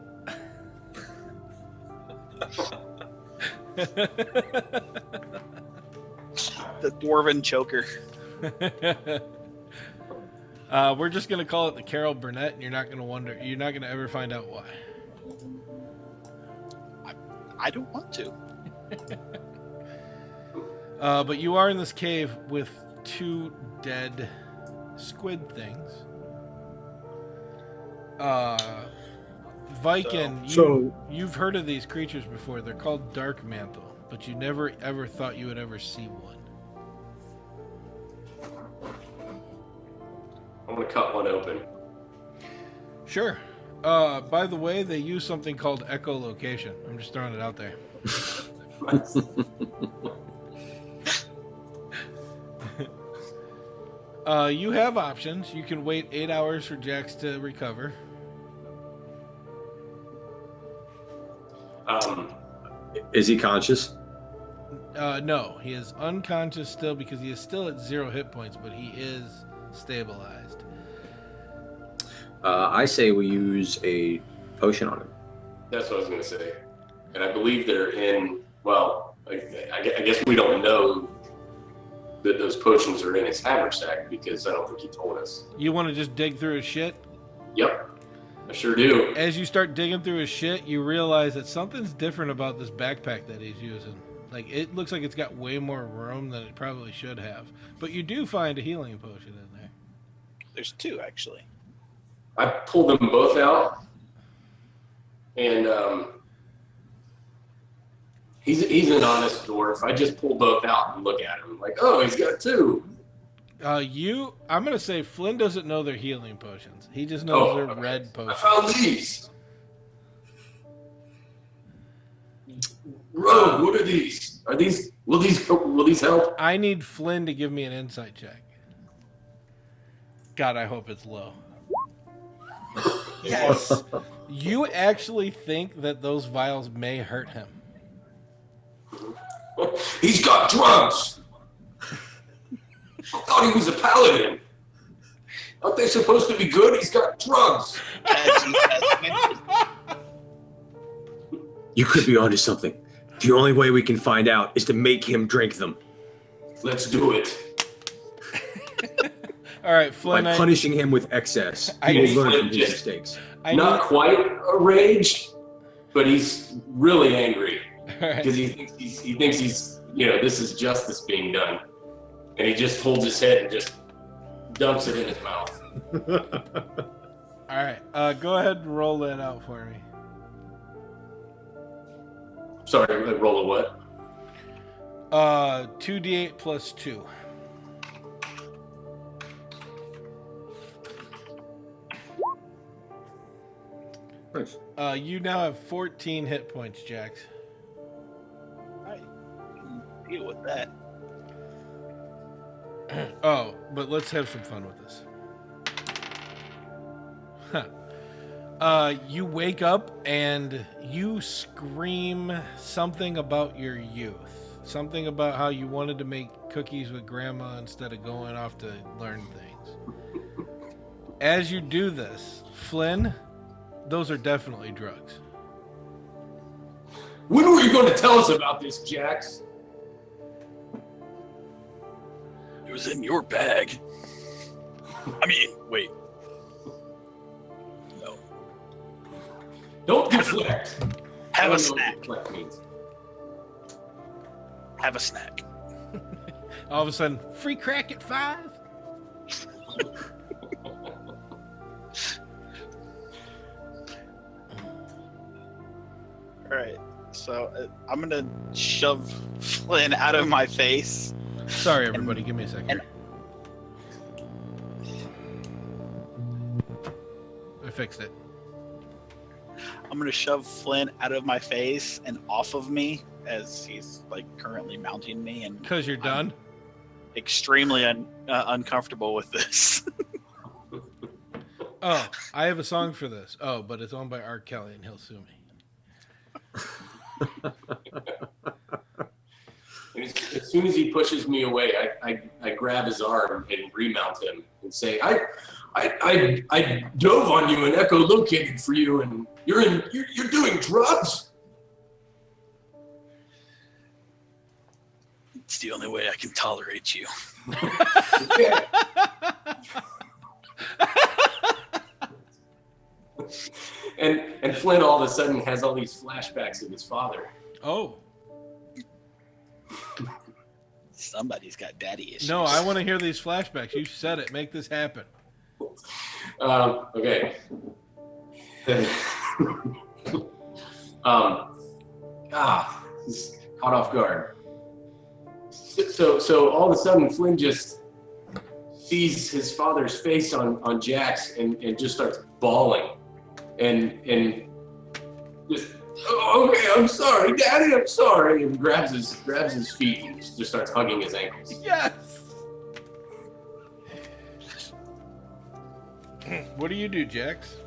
The dwarven choker. We're just gonna call it the Carol Burnett, and you're not gonna wonder. You're not gonna ever find out why. I don't want to. But you are in this cave with 2 dead squid things. Viking, you've heard of these creatures before. They're called Dark Mantle, but you never ever thought you would ever see one. I'm going to cut one open. Sure. By the way, they use something called echolocation. I'm just throwing it out there. You have options. You can wait 8 hours for Jax to recover. Is he conscious? No, he is unconscious still because he is still at 0 hit points, but he is stabilized. I say we use a potion on him. That's what I was going to say. And I believe they're in, well, I guess we don't know that those potions are in his haversack because I don't think he told us. You want to just dig through his shit? Yep, I sure do. As you start digging through his shit, you realize that something's different about this backpack that he's using. Like, it looks like it's got way more room than it probably should have. But you do find a healing potion in there. There's 2, actually. I pulled them both out, and he's an honest dwarf. I just pull both out and look at him like, oh, he's got 2. I'm going to say Flynn doesn't know they're healing potions. He just knows they're red potions. I found these. Rogue, what are these? Will these help? I need Flynn to give me an insight check. God, I hope it's low. Yes. You actually think that those vials may hurt him. He's got drugs. I thought he was a paladin. Aren't they supposed to be good? He's got drugs. You could be onto something. The only way we can find out is to make him drink them. Let's do it. All right, Flynn. By punishing him with excess, he will learn from his mistakes. Not quite a rage, but he's really angry because he thinks he's this is justice being done, and he just holds his head and just dumps it in his mouth. All right, go ahead and roll that out for me. Sorry, roll a what? 2d8 plus 2. Nice. You now have 14 hit points, Jax. I can deal with that. Oh, but let's have some fun with this. You wake up and you scream something about your youth. Something about how you wanted to make cookies with grandma instead of going off to learn things. As you do this, Flynn, those are definitely drugs. When were you going to tell us about this, Jax? It was in your bag. I mean, wait. No. Don't deflect. Have I a don't know snack. what deflect means. Have a snack. All of a sudden, free crack at 5? All right. So I'm going to shove Flynn out of my face. Sorry, everybody. Give me a second. I fixed it. I'm going to shove Flynn out of my face and off of me as he's like currently mounting me. And Because you're done? Extremely uncomfortable with this. Oh, I have a song for this. Oh, but it's owned by R. Kelly and he'll sue me. As soon as he pushes me away, I grab his arm and remount him and say, I dove on you and echolocated for you, and you're doing drugs. It's the only way I can tolerate you. And Flynn all of a sudden has all these flashbacks of his father. Oh. Somebody's got daddy issues. No, I want to hear these flashbacks. You said it. Make this happen. Okay. He's caught off guard. So all of a sudden, Flynn just sees his father's face on Jax and just starts bawling, and just, oh, okay, I'm sorry, Daddy, I'm sorry, and grabs his feet and just starts hugging his ankles. Yes. What do you do, Jax?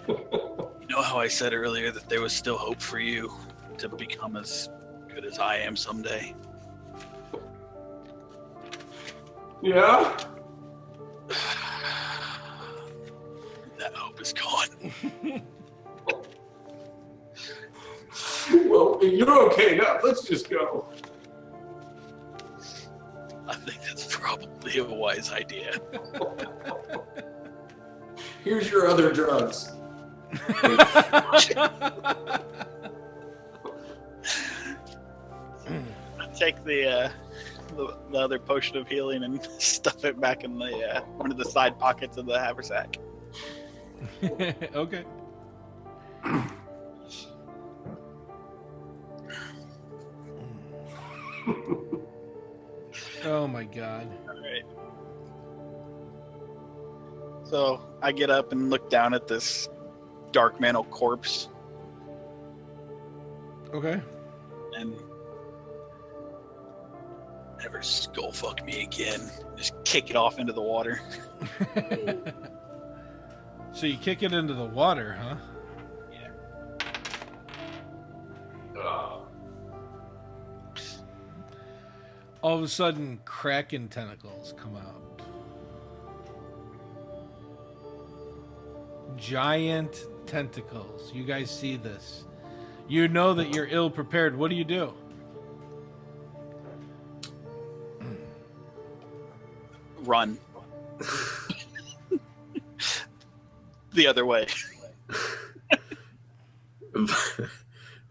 You know how I said earlier that there was still hope for you to become as good as I am someday? Yeah. That hope is gone. Well, you're okay now. Let's just go. I think that's probably a wise idea. Here's your other drugs. Take the other potion of healing and stuff it back in the one of the side pockets of the haversack. Okay. Oh my god. All right. So I get up and look down at this dark mantle corpse Okay. and never skull fuck me again. Just kick it off into the water. So you kick it into the water, huh? Yeah. All of a sudden, kraken tentacles come out. Giant tentacles. You guys see this. You know that you're ill prepared. What do you do? Run. The other way.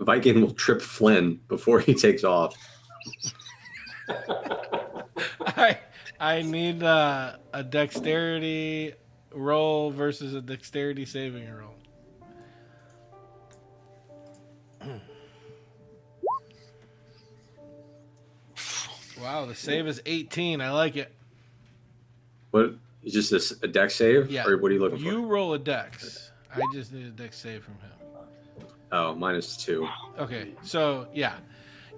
Viking will trip Flynn before he takes off. I need a dexterity roll versus a dexterity saving roll. Wow, the save is 18. I like it. What? Is just this a dex save? Yeah. Or what are you looking You for? roll a dex. I just need a dex save from him. Oh, -2. Okay, so yeah.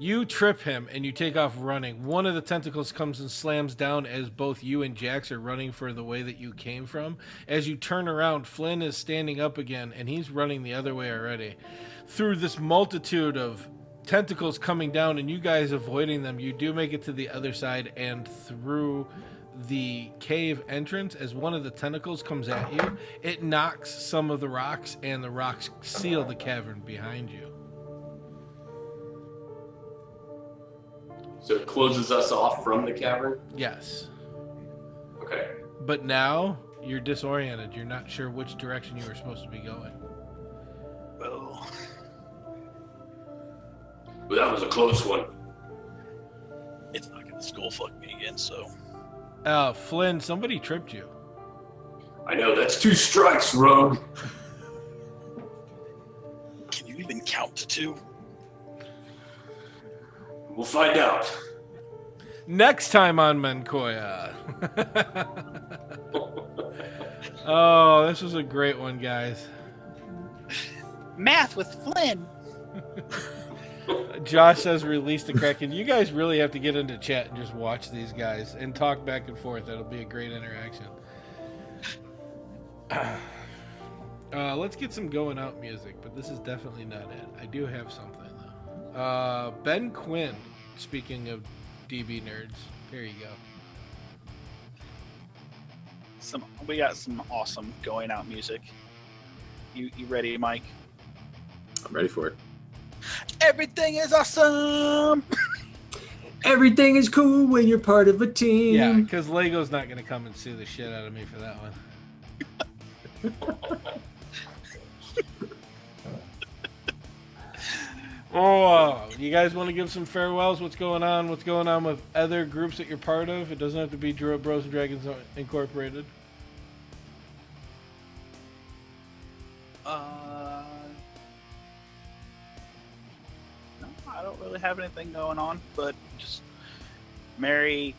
You trip him and you take off running. One of the tentacles comes and slams down as both you and Jax are running for the way that you came from. As you turn around, Flynn is standing up again and he's running the other way already. Through this multitude of tentacles coming down and you guys avoiding them, you do make it to the other side and through the cave entrance. As one of the tentacles comes at you, it knocks some of the rocks and the rocks seal the cavern behind you. So it closes us off from the cavern? Yes. Okay. But now you're disoriented. You're not sure which direction you were supposed to be going. Well, Well, that was a close one. it's not gonna skull fuck me again, so Flynn, somebody tripped you. I know, that's 2 strikes, Rogue. can you even count to 2? We'll find out. Next time on Meincoia. Oh, this was a great one, guys. Math with Flynn. Josh says release the Kraken. You guys really have to get into chat and just watch these guys and talk back and forth. That'll be a great interaction. Let's get some going out music, but this is definitely not it. I do have something though. Ben Quinn, speaking of DB nerds, here you go. We got some awesome going out music. You ready, Mike? I'm ready for it. Everything is awesome. Everything is cool when you're part of a team. Yeah, because Lego's not going to come and sue the shit out of me for that one. Oh, you guys want to give some farewells? What's going on? What's going on with other groups that you're part of? It doesn't have to be Bros and Dragons Incorporated. No, I don't really have anything going on, but just Merry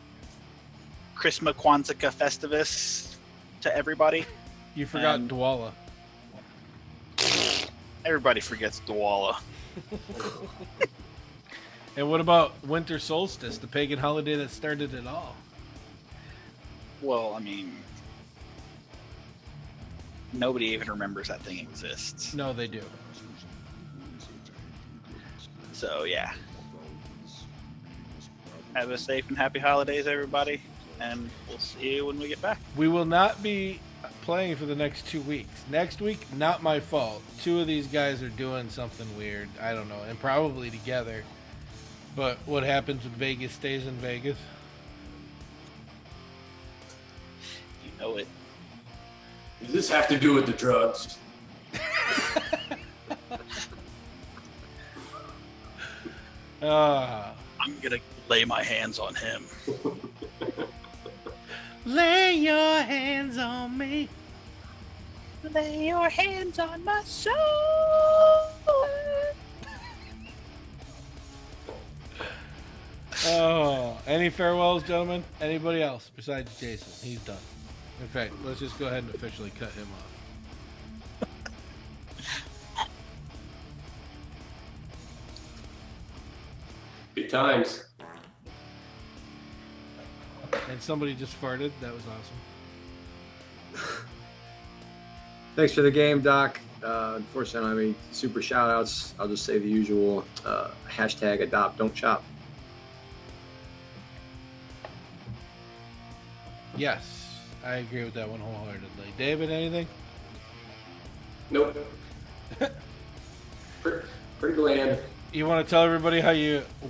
Christmas Kwanzaa Festivus to everybody. You forgot And- Dwala. Everybody forgets Dwala. And what about Winter Solstice, the pagan holiday that started it all? Well, I mean, nobody even remembers that thing exists. No, they do. So yeah. Have a safe and happy holidays, everybody, and we'll see you when we get back. We will not be playing for the next 2 weeks. Next week, not my fault. Two of these guys are doing something weird. I don't know, and probably together. But what happens in Vegas stays in Vegas. You know it. Does this have to do with the drugs? I'm gonna lay my hands on him. Lay your hands on me. Lay your hands on my soul. Oh, any farewells, gentlemen? Anybody else besides Jason? He's done. In fact, let's just go ahead and officially cut him off. Good times. And somebody just farted. That was awesome. Thanks for the game, Doc. Unfortunately, I don't have any super shout outs. I'll just say the usual hashtag adopt, don't chop. Yes, I agree with that one wholeheartedly. David, anything? Nope. Pretty bland. You want to tell everybody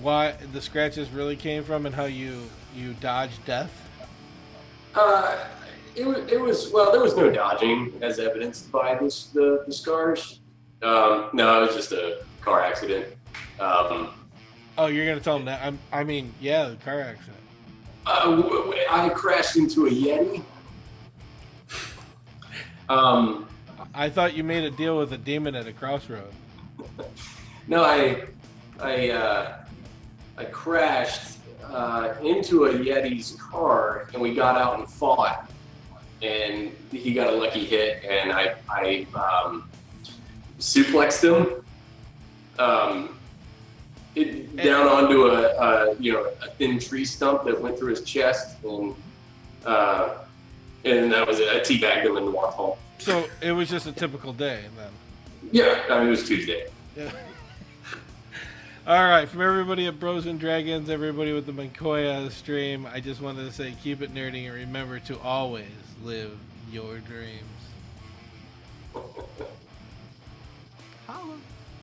why the scratches really came from and how you dodged death? It was well, there was no dodging as evidenced by the scars. No, it was just a car accident. Oh, you're gonna tell them that? I mean, yeah, the car accident. I crashed into a Yeti. I thought you made a deal with a demon at a crossroad. No, I crashed into a Yeti's car, and we got out and fought, and he got a lucky hit, and I suplexed him down onto a thin tree stump that went through his chest, and that was it. I teabagged him and walked home. So it was just a typical day then. Yeah, it was Tuesday. Yeah. All right, from everybody at Bros and Dragons, everybody with the Meincoia stream, I just wanted to say keep it nerdy and remember to always live your dreams. Holla.